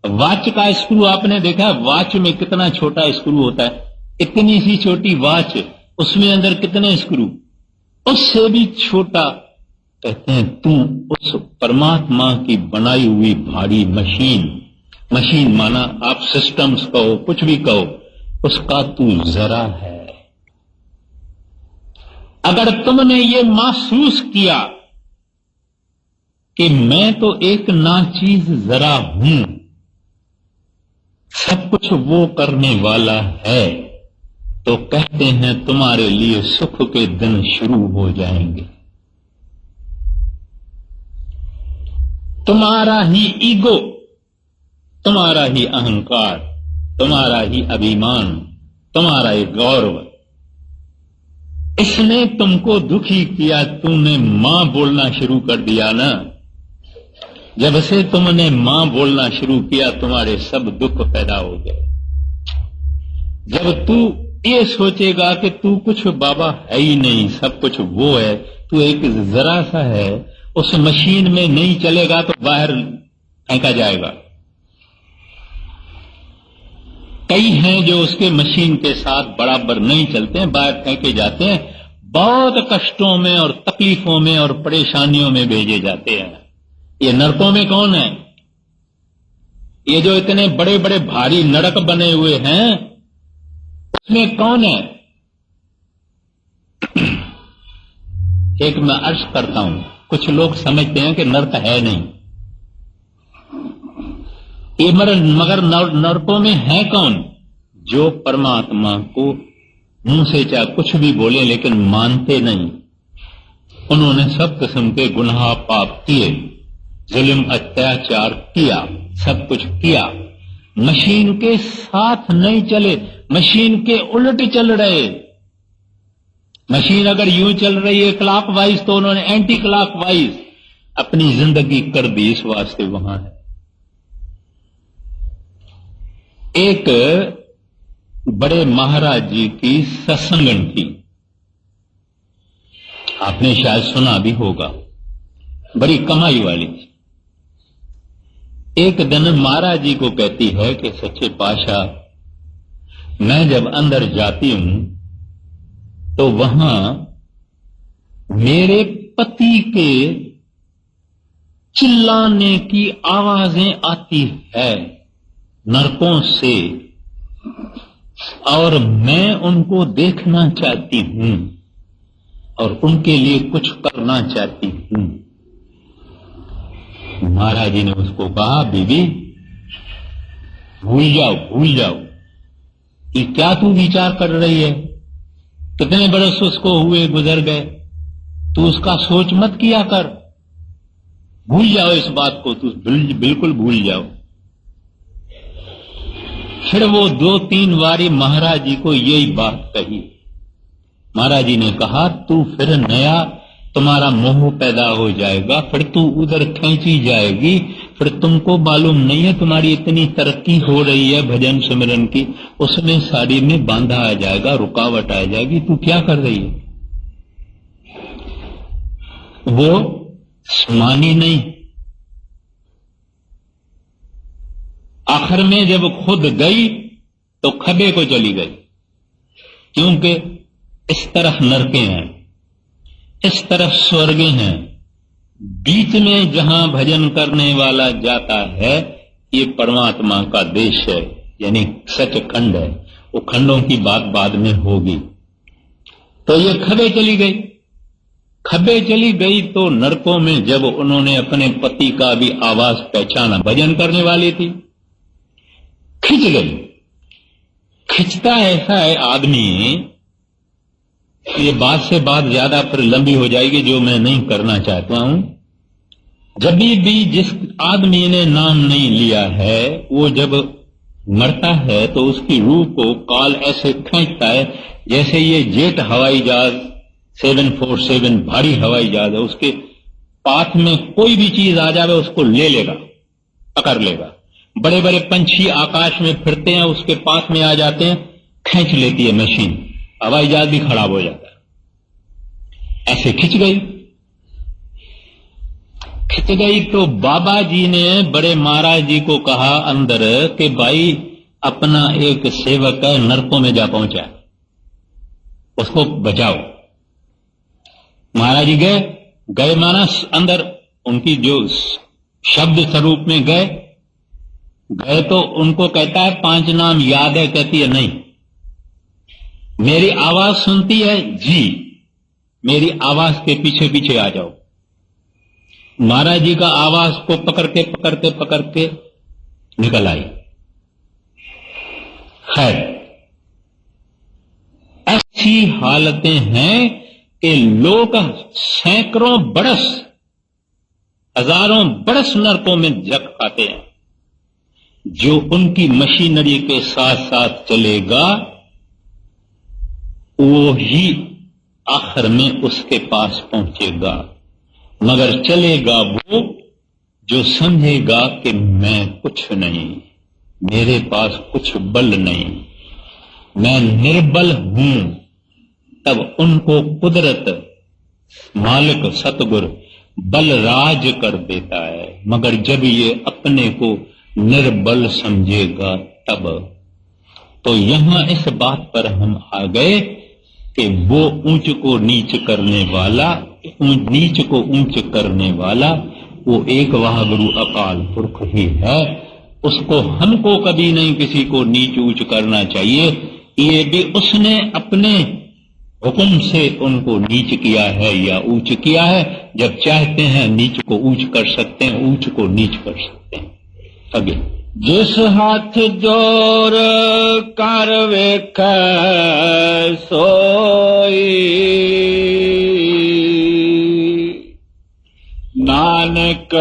वॉच का स्क्रू, आपने देखा वॉच में कितना छोटा स्क्रू होता है, इतनी सी छोटी वॉच, उसमें अंदर कितने स्क्रू, उससे भी छोटा। कहते हैं तू उस परमात्मा की बनाई हुई भारी मशीन, मशीन माना आप सिस्टम्स कहो, कुछ भी कहो, उसका तू जरा है। अगर तुमने ये महसूस किया कि मैं तो एक नाचीज जरा हूं, सब कुछ वो करने वाला है, तो कहते हैं तुम्हारे लिए सुख के दिन शुरू हो जाएंगे। तुम्हारा ही ईगो, तुम्हारा ही अहंकार, तुम्हारा ही अभिमान, तुम्हारा ही गौरव, इसने तुमको दुखी किया। तुमने मां बोलना शुरू कर दिया ना, जब से तुमने मां बोलना शुरू किया तुम्हारे सब दुख पैदा हो गए। जब तू ये सोचेगा कि तू कुछ बाबा है ही नहीं, सब कुछ वो है, तू एक जरा सा है, उस मशीन में नहीं चलेगा तो बाहर फेंका जाएगा। कई हैं जो उसके मशीन के साथ बराबर नहीं चलते हैं, बाहर फेंके जाते हैं, बहुत कष्टों में और तकलीफों में और परेशानियों में भेजे जाते हैं। ये नरकों में कौन है? ये जो इतने बड़े बड़े भारी नरक बने हुए हैं, उसमें कौन है? एक मैं अर्ज करता हूं, कुछ लोग समझते हैं कि नरक है नहीं, ये मगर नरकों में है कौन? जो परमात्मा को मुंह से चाहे कुछ भी बोले लेकिन मानते नहीं, उन्होंने सब किस्म के गुनाह पाप किए, जुल्म अत्याचार किया, सब कुछ किया। मशीन के साथ नहीं चले, मशीन के उलट चल रहे। मशीन अगर यूं चल रही है क्लॉकवाइज, तो उन्होंने एंटी क्लॉकवाइज अपनी जिंदगी कर दी। इस वास्ते वहां है। एक बड़े महाराज जी की सत्संगन थी, आपने शायद सुना भी होगा, बड़ी कमाई वाली थी। एक दिन महाराज जी को कहती है कि सच्चे पातशाह, मैं जब अंदर जाती हूं तो वहां मेरे पति के चिल्लाने की आवाजें आती है नरकों से, और मैं उनको देखना चाहती हूं और उनके लिए कुछ करना चाहती हूं। महाराज जी ने उसको कहा, बीबी भूल जाओ, भूल जाओ, ये क्या तू विचार कर रही है? कितने बरस उसको हुए, गुजर गए, तू उसका सोच मत किया कर। भूल जाओ इस बात को, तू बिल्कुल भूल जाओ। फिर वो 2-3 बारी महाराज जी को यही बात कही। महाराज जी ने कहा, तू फिर नया तुम्हारा मोह पैदा हो जाएगा, फिर तू उधर खींची जाएगी, फिर तुमको मालूम नहीं है तुम्हारी इतनी तरक्की हो रही है भजन सिमरन की, उसमें सारी में बांधा आ जाएगा, रुकावट आ जाएगी, तू क्या कर रही है? वो मानी नहीं। आखिर में जब खुद गई तो खबे को चली गई, क्योंकि इस तरफ नरके हैं, इस तरफ स्वर्ग हैं, बीच में जहां भजन करने वाला जाता है ये परमात्मा का देश है, यानी सचखंड है। वो खंडों की बात बाद में होगी। तो ये खबे चली गई। खबे चली गई तो नरकों में जब उन्होंने अपने पति का भी आवाज पहचाना, भजन करने वाली थी, खिंच गई। खिंचता ऐसा है आदमी, ये बात से बात ज्यादा फिर लंबी हो जाएगी, जो मैं नहीं करना चाहता हूं। जब भी जिस आदमी ने नाम नहीं लिया है, वो जब मरता है तो उसकी रूह को काल ऐसे खींचता है जैसे ये जेट हवाई जहाज 747 भारी हवाई जहाज है, उसके पाथ में कोई भी चीज आ जाए उसको ले लेगा, पकड़ लेगा। बड़े बड़े पंछी आकाश में फिरते हैं, उसके पास में आ जाते हैं, खींच लेती है मशीन, हवाई जहाज भी खराब हो जाता है। ऐसे खिंच गई। खिंच गई तो बाबा जी ने बड़े महाराज जी को कहा अंदर कि भाई अपना एक सेवक है, नरकों में जा पहुंचा, उसको बचाओ। महाराज जी गए माना अंदर, उनकी जो शब्द स्वरूप में गए तो उनको कहता है 5 नाम याद है? कहती है नहीं। मेरी आवाज सुनती है? जी। मेरी आवाज के पीछे पीछे आ जाओ। महाराज जी का आवाज को पकड़ के निकल आई। खैर, ऐसी हालतें हैं कि लोग सैकड़ों बरस, हजारों बरस नरकों में जग खाते हैं। जो उनकी मशीनरी के साथ साथ चलेगा वो ही आखिर में उसके पास पहुंचेगा, मगर चलेगा वो जो समझेगा कि मैं कुछ नहीं, मेरे पास कुछ बल नहीं, मैं निर्बल हूं। तब उनको कुदरत, मालिक, सतगुरु बल राज कर देता है। मगर जब ये अपने को निर्बल समझेगा तब। तो यहां इस बात पर हम आ गए कि वो ऊंच को नीच करने वाला, नीच को ऊंच करने वाला वो एक वाहगुरु अकाल पुरख ही है। उसको हमको कभी नहीं किसी को नीच ऊंच करना चाहिए। ये भी उसने अपने हुक्म से उनको नीच किया है या ऊंच किया है। जब चाहते हैं नीच को ऊंच कर सकते हैं, ऊंच को नीच कर सकते हैं। आगे, जिस हाथ जोर कर वेख सोई, नानक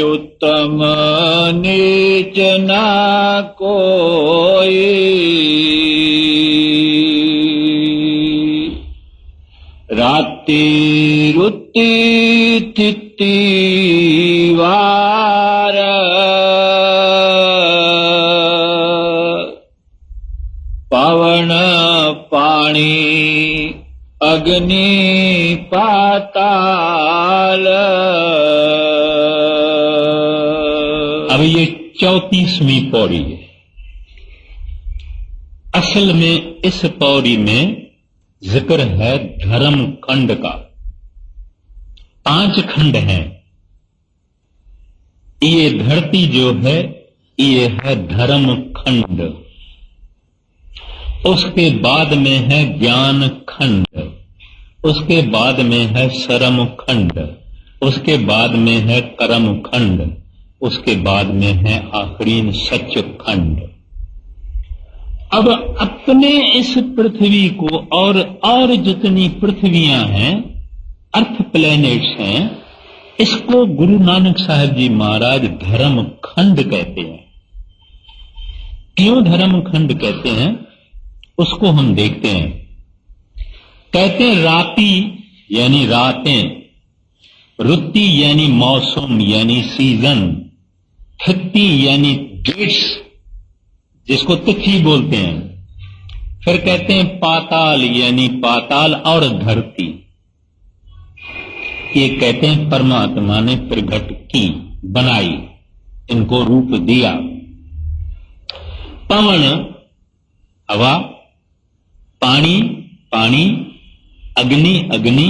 उत्तम नीच ना कोई। राति रुति तिथि वार पवन पानी अग्नि पाताल। अब ये 34वीं पौड़ी है। असल में इस पौड़ी में जिक्र है धर्म खंड का। 5 खंड हैं। ये धरती जो है ये है धर्म खंड। उसके बाद में है ज्ञान खंड, उसके बाद में है शर्म खंड, उसके बाद में है कर्म खंड, उसके बाद में है आखिरी सच खंड। अब अपने इस पृथ्वी को और जितनी पृथ्वियां हैं, अर्थ प्लैनेट्स हैं, इसको गुरु नानक साहब जी महाराज धर्म खंड कहते हैं। क्यों धर्म खंड कहते हैं उसको हम देखते हैं। कहते हैं राति यानी रातें, रुति यानी मौसम यानी सीजन, थिति यानी डेट्स जिसको तिथि बोलते हैं। फिर कहते हैं पाताल यानी पाताल और धरती। ये कहते हैं परमात्मा ने प्रकट की, बनाई, इनको रूप दिया। पवन हवा, पानी पानी, अग्नि अग्नि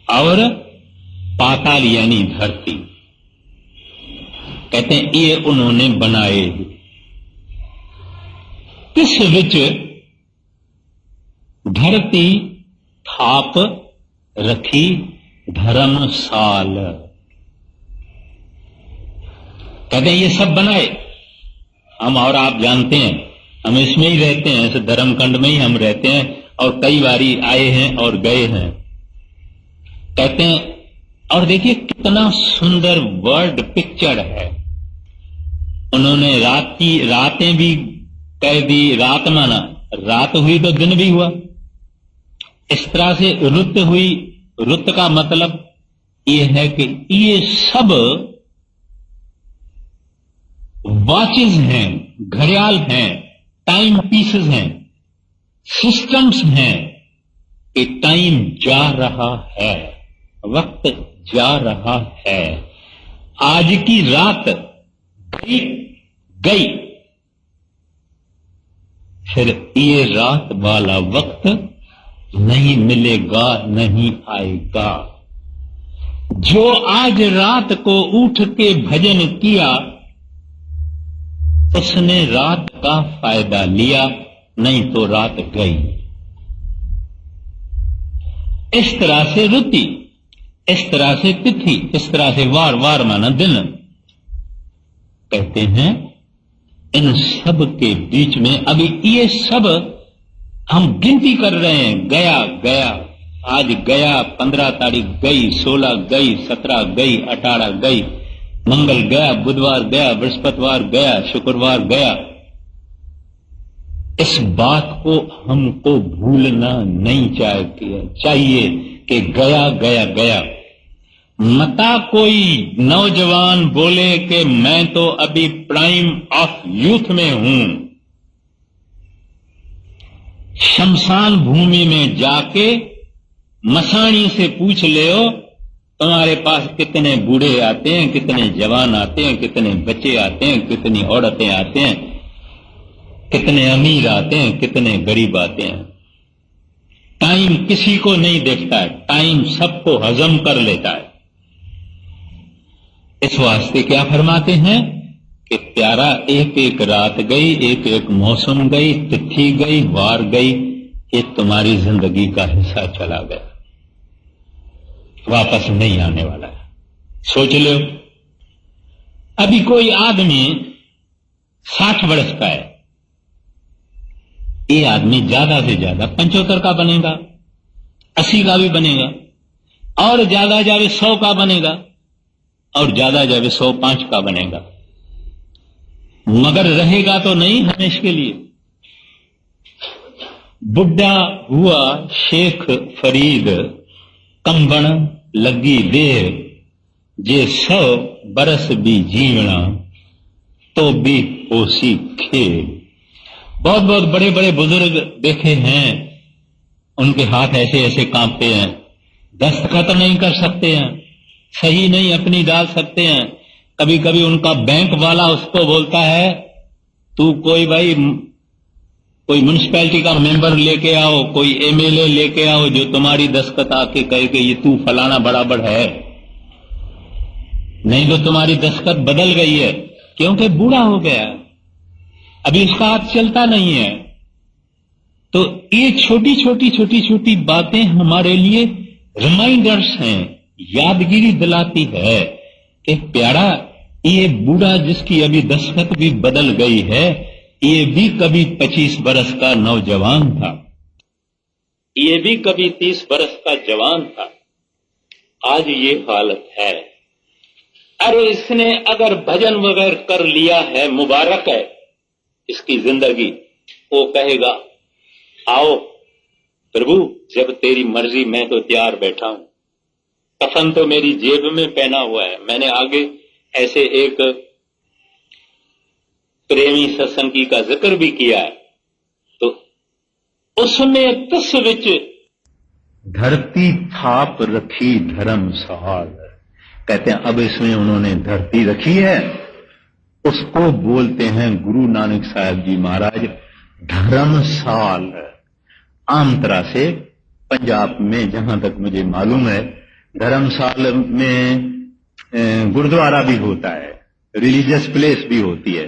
और पाताल यानी धरती। कहते हैं ये उन्होंने बनाए। किस विच धरती थाप रखी धर्मसाल। कहते हैं ये सब बनाए हम, और आप जानते हैं हम इसमें ही रहते हैं, इस धर्मखंड में ही हम रहते हैं और कई बारी आए हैं और गए हैं। कहते हैं और देखिए कितना सुंदर वर्ड पिक्चर है। उन्होंने रातें भी कह दी, रात माना रात हुई तो दिन भी हुआ। इस तरह से रुत हुई, रुत का मतलब ये है कि ये सब वॉचेस हैं, घड़ियाल हैं, टाइम पीसेस हैं, सिस्टम्स हैं कि टाइम जा रहा है, वक्त जा रहा है। आज की रात गई, फिर ये रात वाला वक्त नहीं मिलेगा, नहीं आएगा। जो आज रात को उठ के भजन किया उसने रात का फायदा लिया, नहीं तो रात गई। इस तरह से रुति, इस तरह से तिथि, इस तरह से वार, वार माना दिन। कहते हैं इन सब के बीच में अभी ये सब हम गिनती कर रहे हैं। गया गया, आज गया, 15 तारीख गई, 16 गई, 17 गई, 18 गई, मंगल गया, बुधवार गया, बृहस्पतिवार गया, शुक्रवार गया। इस बात को हमको भूलना नहीं चाहिए कि गया गया गया। मता कोई नौजवान बोले कि मैं तो अभी प्राइम ऑफ यूथ में हूं, शमशान भूमि में जाके मसाणी से पूछ ले हो तुम्हारे पास कितने बूढ़े आते हैं, कितने जवान आते हैं, कितने बच्चे आते हैं, कितनी औरतें आते हैं, कितने अमीर आते हैं, कितने गरीब आते हैं। टाइम किसी को नहीं देखता है, टाइम सबको हजम कर लेता है। इस वास्ते क्या फरमाते हैं कि प्यारा एक एक रात गई, एक एक मौसम गई, तिथि गई, वार गई, ये तुम्हारी जिंदगी का हिस्सा चला गया, वापस नहीं आने वाला है। सोच लो अभी कोई आदमी 60 वर्ष का है, ये आदमी ज्यादा से ज्यादा 75 का बनेगा, 80 का भी बनेगा, और ज्यादा जावे 100 का बनेगा, और ज्यादा जब 105 का बनेगा, मगर रहेगा तो नहीं हमेशा के लिए। बुढ़ा हुआ शेख फरीद, कंबण लगी देर, जे 100 बरस भी जीवना तो भी होसी खेल। बहुत बहुत बड़े बड़े बुजुर्ग देखे हैं, उनके हाथ ऐसे ऐसे कांपते हैं, दस्तखत नहीं कर सकते हैं, सही नहीं अपनी डाल सकते हैं। कभी कभी उनका बैंक वाला उसको बोलता है, तू कोई भाई कोई म्युनिसिपैलिटी का मेंबर लेके आओ, कोई एमएलए लेके आओ जो तुम्हारी दस्तखत आके कहे कि ये तू फलाना बराबर है, नहीं तो तुम्हारी दस्तखत बदल गई है, क्योंकि बूढ़ा हो गया, अभी उसका हाथ चलता नहीं है। तो ये छोटी छोटी बातें हमारे लिए रिमाइंडर्स हैं, यादगिरी दिलाती है कि प्यारा, ये बूढ़ा जिसकी अभी दस्तखत भी बदल गई है, ये भी कभी 25 बरस का नौजवान था, ये भी कभी 30 बरस का जवान था, आज ये हालत है। अरे इसने अगर भजन वगैरह कर लिया है, मुबारक है इसकी जिंदगी। वो कहेगा, आओ प्रभु, जब तेरी मर्जी मैं तो तैयार बैठा हूं, कफन तो मेरी जेब में पहना हुआ है। मैंने आगे ऐसे एक प्रेमी सत्संगी का जिक्र भी किया है, तो उसमें तस विच धरती थाप रखी धर्मशाल, कहते हैं अब इसमें उन्होंने धरती रखी है, उसको बोलते हैं गुरु नानक साहब जी महाराज धर्मशाल। आम तरह से पंजाब में जहां तक मुझे मालूम है, धर्मशाल में गुरुद्वारा भी होता है, रिलीजियस प्लेस भी होती है।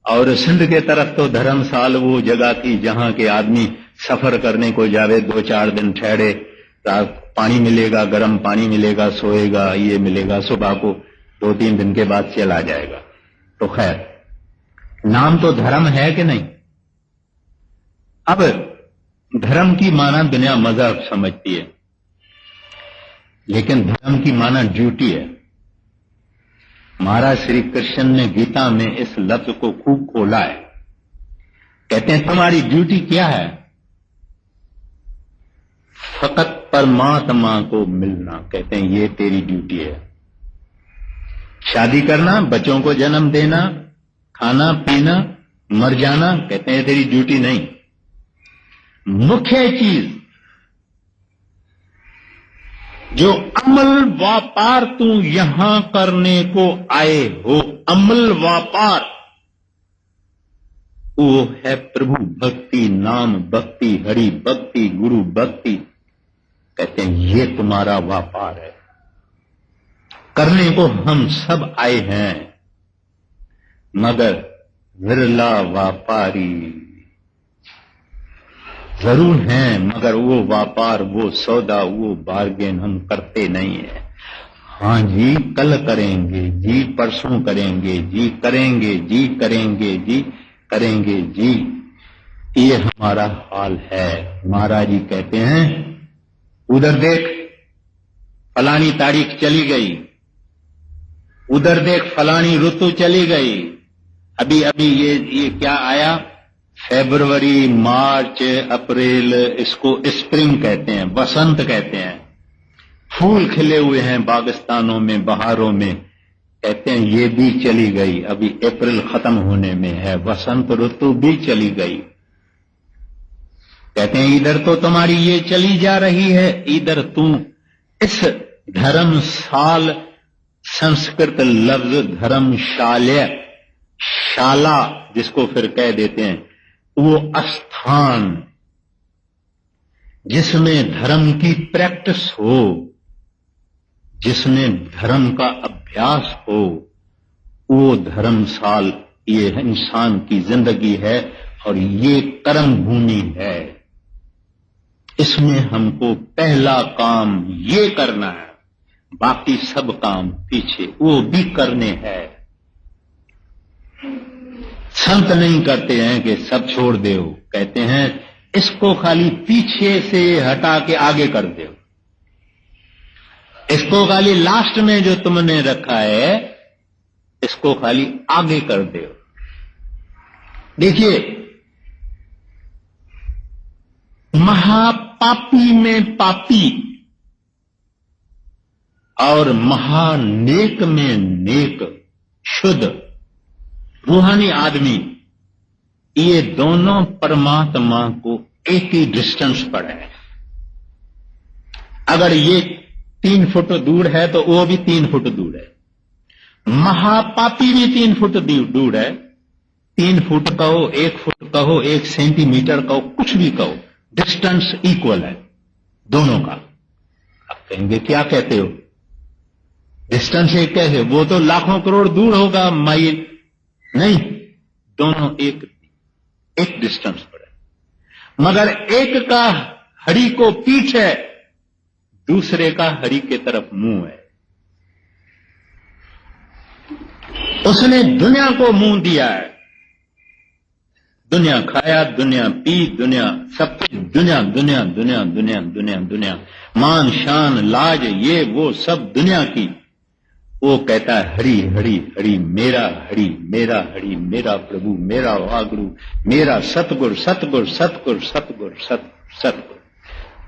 और सिंध के तरफ तो धर्मशाल वो जगह थी जहां के आदमी सफर करने को जावे, 2-4 दिन ठहरे, पानी मिलेगा, गर्म पानी मिलेगा, सोएगा, ये मिलेगा, सुबह को 2-3 दिन के बाद चला जाएगा। तो खैर, नाम तो धर्म है कि नहीं। अब धर्म की माना दुनिया मजहब समझती है, लेकिन धर्म की माना ड्यूटी है। महाराज श्री कृष्ण ने गीता में इस लफ्ज को खूब खोला है। कहते हैं तुम्हारी ड्यूटी क्या है? फकत परमात्मा को मिलना, कहते हैं ये तेरी ड्यूटी है। शादी करना, बच्चों को जन्म देना, खाना पीना, मर जाना, कहते हैं तेरी ड्यूटी नहीं। मुख्य चीज जो अमल व्यापार तू यहां करने को आए हो, अमल व्यापार, वो है प्रभु भक्ति, नाम भक्ति, हरि भक्ति, गुरु भक्ति। कहते हैं ये तुम्हारा व्यापार है, करने को हम सब आए हैं, मगर विरला व्यापारी जरूर हैं, मगर वो व्यापार, वो सौदा, वो बार्गेन हम करते नहीं है। हाँ जी, कल करेंगे जी, परसों करेंगे जी, करेंगे जी, करेंगे जी, करेंगे जी, ये हमारा हाल है। महाराज जी कहते हैं उधर देख फलानी तारीख चली गई, उधर देख फलानी ऋतु चली गई, अभी अभी ये क्या आया, फरवरी, मार्च, अप्रैल, इसको स्प्रिंग कहते हैं, वसंत कहते हैं। फूल खिले हुए हैं बागिस्तानों में, बहारों में, कहते हैं ये भी चली गई, अभी अप्रैल खत्म होने में है, वसंत ऋतु भी चली गई। कहते हैं इधर तो तुम्हारी ये चली जा रही है, इधर तू इस धर्मशाल, संस्कृत लफ्ज धर्मशाल्य, शाला जिसको फिर कह देते हैं, वो स्थान जिसमें धर्म की प्रैक्टिस हो, जिसमें धर्म का अभ्यास हो, वो धर्मशाल ये इंसान की जिंदगी है और ये कर्म भूमि है। इसमें हमको पहला काम ये करना है, बाकी सब काम पीछे वो भी करने हैं। संत नहीं करते हैं कि सब छोड़ दो, कहते हैं इसको खाली पीछे से हटा के आगे कर दो। इसको खाली लास्ट में जो तुमने रखा है इसको खाली आगे कर दो। देखिए, महापापी में पापी और महानेक में नेक, शुद्ध रूहानी आदमी, ये दोनों परमात्मा को एक ही डिस्टेंस पर है। अगर ये 3 फुट दूर है तो वो भी 3 फुट दूर है। महापापी भी 3 फुट दूर है। 3 फुट कहो, 1 फुट कहो, 1 सेंटीमीटर कहो, कुछ भी कहो, डिस्टेंस इक्वल है दोनों का। आप कहेंगे क्या कहते हो, डिस्टेंस एक कैसे, वो तो लाखों करोड़ दूर होगा माइल। नहीं, दोनों एक डिस्टेंस पर है, मगर एक का हरि को पीठ है, दूसरे का हरि के तरफ मुंह है। उसने दुनिया को मुंह दिया है, दुनिया खाया, दुनिया पी, दुनिया सब कुछ, दुनिया दुनिया दुनिया दुनिया दुनिया दुनिया, मान शान लाज ये वो सब दुनिया की। वो कहता है हरि हरि हरि, मेरा हरि, मेरा हरि, मेरा प्रभु, मेरा वागुरु, मेरा सतगुर सतगुर सतगुर सतगुर सतगुर।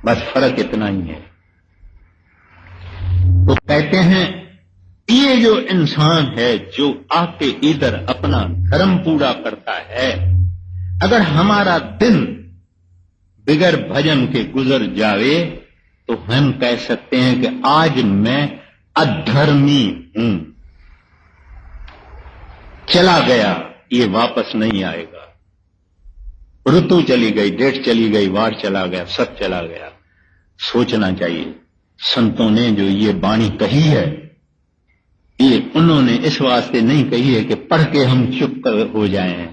बस फर्क इतना ही है। तो कहते हैं ये जो इंसान है जो आके इधर अपना धर्म पूरा करता है, अगर हमारा दिन बिगर भजन के गुजर जावे तो हम कह सकते हैं कि आज मैं अधर्मी हूं, चला गया, ये वापस नहीं आएगा। ऋतु चली गई, डेट चली गई, वार चला गया, सब चला गया। सोचना चाहिए, संतों ने जो ये वाणी कही है, ये उन्होंने इस वास्ते नहीं कही है कि पढ़ के हम चुप हो जाएं।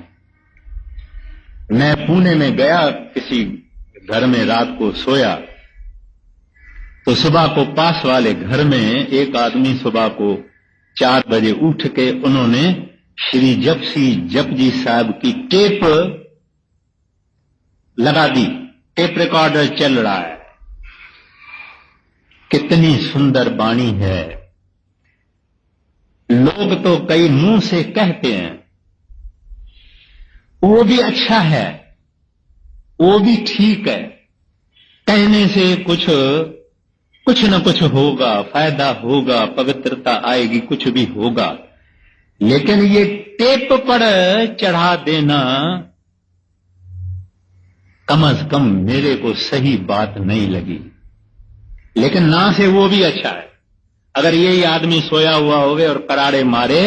मैं पुणे में गया, किसी घर में रात को सोया, तो सुबह को पास वाले घर में एक आदमी सुबह को 4 बजे उठ के उन्होंने श्री जपजी साहब की टेप लगा दी। टेप रिकॉर्डर चल रहा है। कितनी सुंदर वाणी है। लोग तो कई मुंह से कहते हैं, वो भी अच्छा है, वो भी ठीक है, कहने से कुछ न कुछ होगा, फायदा होगा, पवित्रता आएगी, कुछ भी होगा। लेकिन ये टेप पर चढ़ा देना कम से कम मेरे को सही बात नहीं लगी। लेकिन ना से वो भी अच्छा है। अगर यही आदमी सोया हुआ होवे और करारे मारे,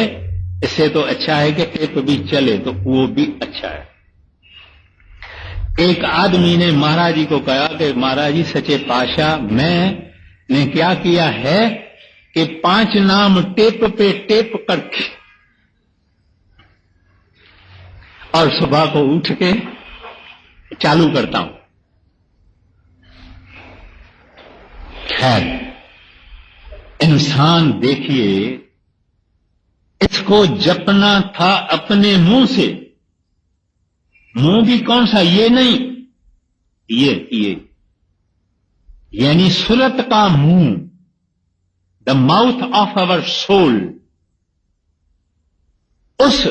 इससे तो अच्छा है कि टेप भी चले, तो वो भी अच्छा है। एक आदमी ने महाराज जी को कहा कि महाराज जी सच्चे पातशाह, मैंने क्या किया है कि 5 नाम टेप पे टेप करके और सुबह को उठ के चालू करता हूं। खैर, इंसान देखिए, इसको जपना था अपने मुंह से। मुंह भी कौन सा, ये नहीं, ये यानी सूरत का मुंह, the mouth of our soul. उस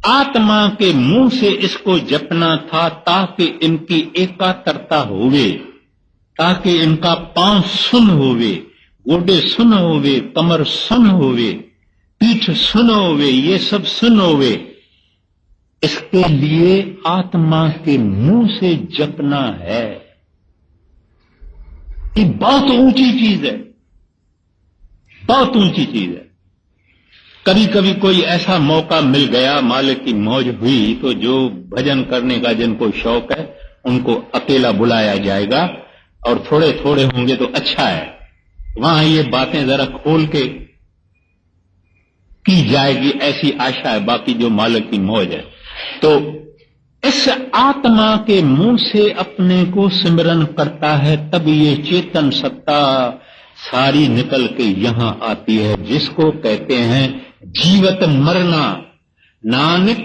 आत्मा के मुंह से इसको जपना था ताकि इनकी एकाग्रता होवे, ताकि इनका पांव सुन होवे, गोडे सुन होवे, कमर सुन होवे, पीठ सुन होवे, ये सब सुन होवे। इसके लिए आत्मा के मुंह से जपना है। ये बहुत ऊंची चीज है, बहुत ऊंची चीज है। कभी कभी कोई ऐसा मौका मिल गया, मालिक की मौज हुई, तो जो भजन करने का जिनको शौक है उनको अकेला बुलाया जाएगा, और थोड़े थोड़े होंगे तो अच्छा है। वहां ये बातें जरा खोल के की जाएगी, ऐसी आशा है। बाकी जो मालिक की मौज है, तो इस आत्मा के मुंह से अपने को सिमरन करता है, तब ये चेतन सत्ता सारी निकल के यहां आती है, जिसको कहते हैं जीवत मरना। नानक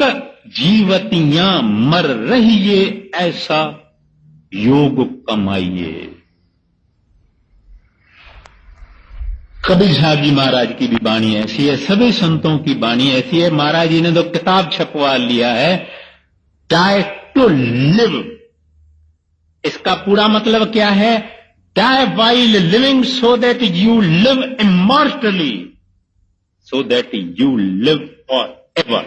जीवतियां मर रहिए, ऐसा योग कमाइए। कबीर साहब जी महाराज की भी वाणी ऐसी है, सभी संतों की वाणी ऐसी है। महाराज जी ने तो किताब छपवा लिया है, डाई टू लिव। इसका पूरा मतलब क्या है? Die while living so that you live immortally, so that you live forever.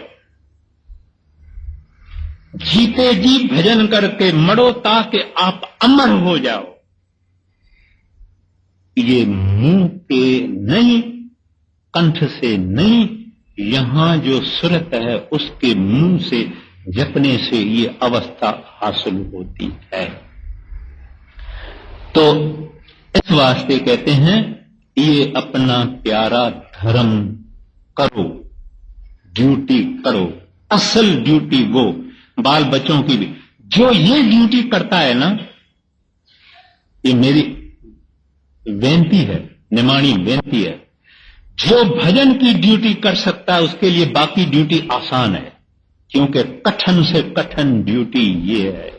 जीते जी भजन करके मरो ताकि आप अमर हो जाओ। ये मुंह के नहीं, कंठ से नहीं, यहां जो सुरत है उसके मुंह से जपने से ये अवस्था हासिल होती है। तो इस वास्ते कहते हैं ये अपना प्यारा धर्म करो, ड्यूटी करो। असल ड्यूटी वो बाल बच्चों की भी, जो ये ड्यूटी करता है ना, ये मेरी बेनती है, निमाणी बेनती है, जो भजन की ड्यूटी कर सकता है उसके लिए बाकी ड्यूटी आसान है, क्योंकि कठिन से कठिन ड्यूटी ये है।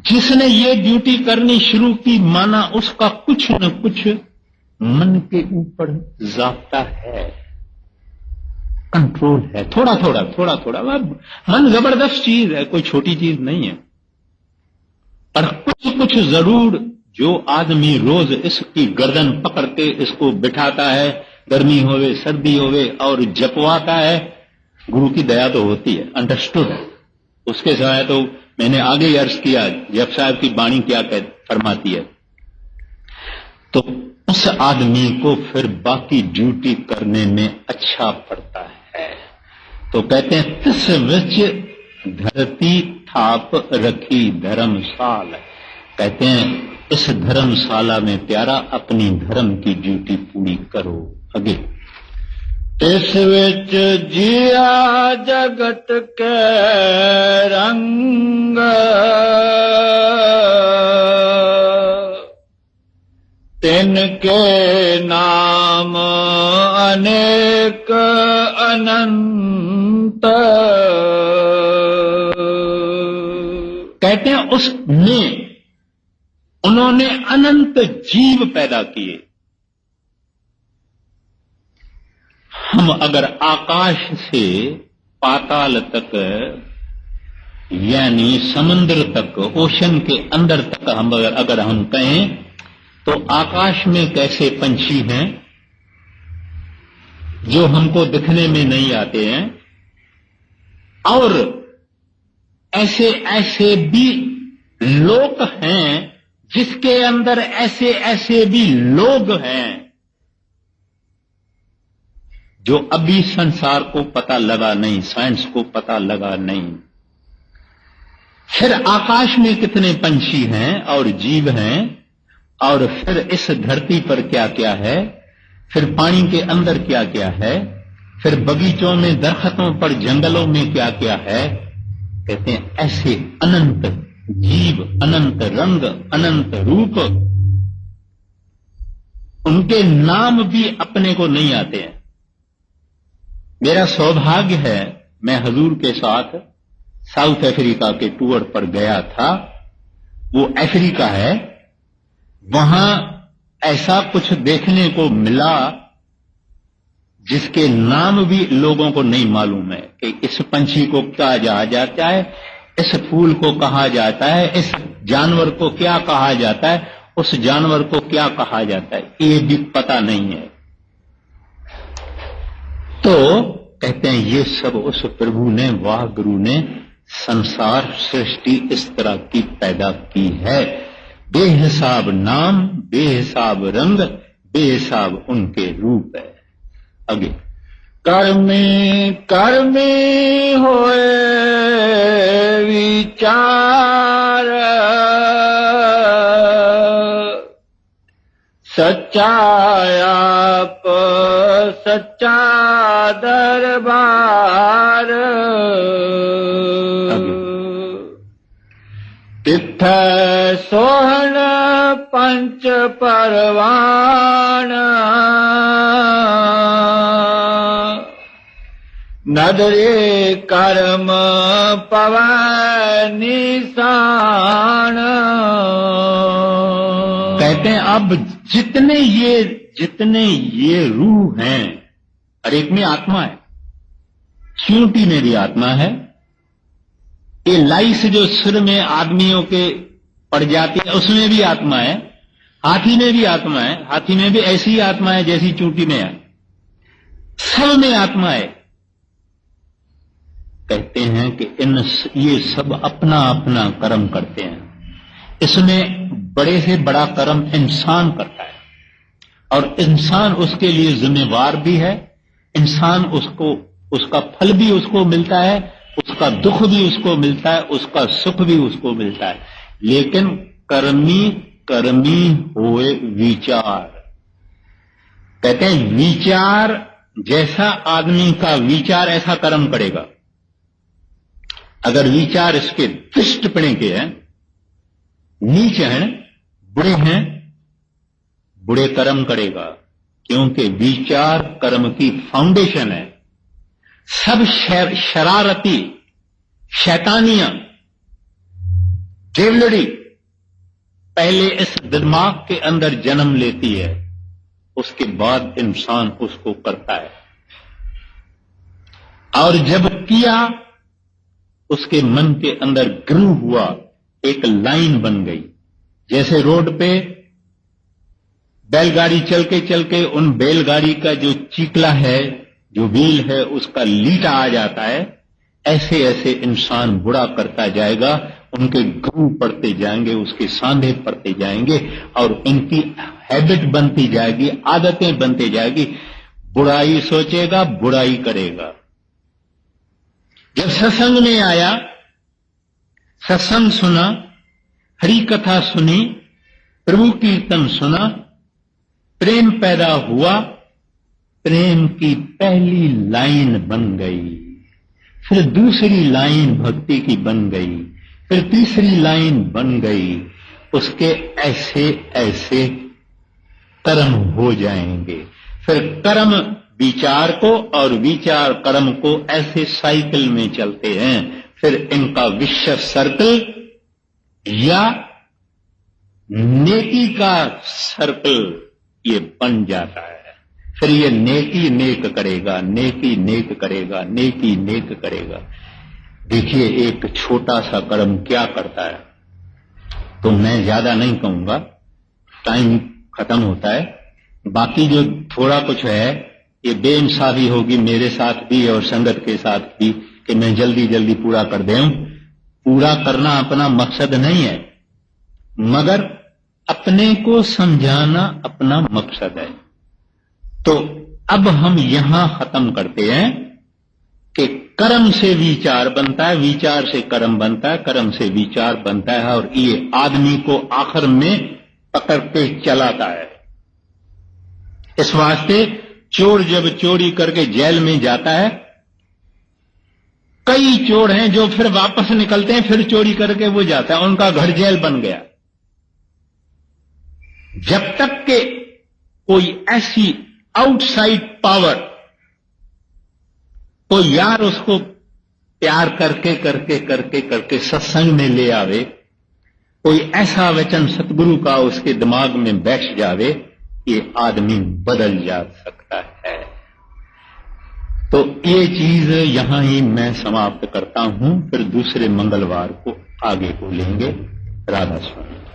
जिसने ये ड्यूटी करनी शुरू की, माना उसका कुछ न कुछ मन के ऊपर जाता है, कंट्रोल है, थोड़ा थोड़ा। मन जबरदस्त चीज है, कोई छोटी चीज नहीं है। पर कुछ जरूर जो आदमी रोज इसकी गर्दन पकड़ के इसको बिठाता है, गर्मी होवे सर्दी होवे, और जपवाता है, गुरु की दया तो होती है। अंडरस्टूड। उसके समय तो मैंने आगे ही अर्ज किया जप साहब की वाणी क्या फरमाती है, तो उस आदमी को फिर बाकी ड्यूटी करने में अच्छा पड़ता है। तो कहते हैं तिस विच धरती थाप रखी धर्मशाला। कहते हैं इस धर्मशाला में प्यारा अपनी धर्म की ड्यूटी पूरी करो। आगे तिस विच जिया जगत के रंग, तिनके नाम अनेक अनंत। कहते हैं उसने, उन्होंने अनंत जीव पैदा किए। हम अगर आकाश से पाताल तक, यानी समुद्र तक, ओशन के अंदर तक हम अगर हम कहें, तो आकाश में कैसे पंछी हैं जो हमको दिखने में नहीं आते हैं, और ऐसे ऐसे भी लोक हैं जिसके अंदर ऐसे ऐसे भी लोग हैं जो अभी संसार को पता लगा नहीं, साइंस को पता लगा नहीं। फिर आकाश में कितने पंछी हैं और जीव हैं, और फिर इस धरती पर क्या क्या है, फिर पानी के अंदर क्या क्या है, फिर बगीचों में, दरख्तों पर, जंगलों में क्या क्या है। कहते हैं ऐसे अनंत जीव, अनंत रंग, अनंत रूप, उनके नाम भी अपने को नहीं आते हैं। मेरा सौभाग्य है, मैं हजूर के साथ साउथ अफ्रीका के टूर पर गया था। वो अफ्रीका है, वहां ऐसा कुछ देखने को मिला जिसके नाम भी लोगों को नहीं मालूम है कि इस पंछी को क्या कहा जाता है, इस फूल को कहा जाता है, इस जानवर को क्या कहा जाता है, उस जानवर को क्या कहा जाता है, ये भी पता नहीं है। तो कहते हैं ये सब उस प्रभु ने, वाह गुरु ने संसार सृष्टि इस तरह की पैदा की है। बेहिसाब नाम, बेहिसाब रंग, बेहिसाब उनके रूप है। आगे कर्मी कर्मी होए विचार, सच्चायाप सच्चा दरबार। तिथ सोहन पंच परवान, नदरे कर्म पवन निशान। कहते हैं अब जितने ये जितने ये रूह हैं, हर एक में आत्मा है। चींटी में भी आत्मा है। ये लाइस जो सिर में आदमियों के पड़ जाती है, उसमें भी आत्मा है। हाथी में भी आत्मा है। हाथी में भी ऐसी आत्मा है जैसी चींटी में है। सब में आत्मा है। कहते हैं कि ये सब अपना अपना कर्म करते हैं। इसमें बड़े से बड़ा कर्म इंसान करता है और इंसान उसके लिए जिम्मेवार भी है। इंसान उसका फल भी उसको मिलता है, उसका दुख भी उसको मिलता है, उसका सुख भी उसको मिलता है। लेकिन कर्मी होए विचार। कहते हैं विचार जैसा आदमी का विचार ऐसा कर्म करेगा। अगर विचार इसके दुष्ट पड़े के हैं, नीच हैं, बुरे कर्म करेगा, क्योंकि विचार कर्म की फाउंडेशन है। सब शरारती शैतानियां डेवलड़ी पहले इस दिमाग के अंदर जन्म लेती है, उसके बाद इंसान उसको करता है। और जब किया, उसके मन के अंदर ग्रू हुआ, एक लाइन बन गई। जैसे रोड पे बैलगाड़ी चल के उन बैलगाड़ी का जो चीकला है, जो व्हील है, उसका लीटा आ जाता है। ऐसे ऐसे इंसान बुरा करता जाएगा, उनके ग्रू पड़ते जाएंगे, उसके सांधे पड़ते जाएंगे और इनकी हैबिट बनती जाएगी, आदतें बनती जाएगी। बुराई सोचेगा, बुराई करेगा। जब सत्संग में आया, सत्संग सुना, हरि कथा सुनी, प्रभु कीर्तन सुना, प्रेम पैदा हुआ। प्रेम की पहली लाइन बन गई, फिर दूसरी लाइन भक्ति की बन गई, फिर तीसरी लाइन बन गई। उसके ऐसे ऐसे कर्म हो जाएंगे। फिर कर्म विचार को और विचार कर्म को ऐसे साइकिल में चलते हैं। फिर इनका विश्व सर्कल या नेकी का सर्कल ये बन जाता है। फिर ये नेकी नेक करेगा, नेकी नेक करेगा, नेकी नेक करेगा। देखिए एक छोटा सा कर्म क्या करता है, तो मैं ज्यादा नहीं कहूंगा, टाइम खत्म होता है। बाकी जो थोड़ा कुछ है ये बेइंसाफी होगी मेरे साथ भी और संगत के साथ भी कि मैं जल्दी जल्दी पूरा कर दूं। पूरा करना अपना मकसद नहीं है, मगर अपने को समझाना अपना मकसद है। तो अब हम यहां खत्म करते हैं कि कर्म से विचार बनता है, विचार से कर्म बनता है, कर्म से विचार बनता है और ये आदमी को आखिर में पकड़ के चलाता है। इस वास्ते चोर जब चोरी करके जेल में जाता है, कई चोर हैं जो फिर वापस निकलते हैं, फिर चोरी करके वो जाता है, उनका घर जेल बन गया। जब तक के कोई ऐसी आउटसाइड पावर, कोई यार उसको प्यार करके करके करके करके सत्संग में ले आवे, कोई ऐसा वचन सतगुरु का उसके दिमाग में बैठ जावे, ये आदमी बदल जा सकता है। तो ये चीज यहां ही मैं समाप्त करता हूं, फिर दूसरे मंगलवार को आगे को लेंगे। राधा स्वामी।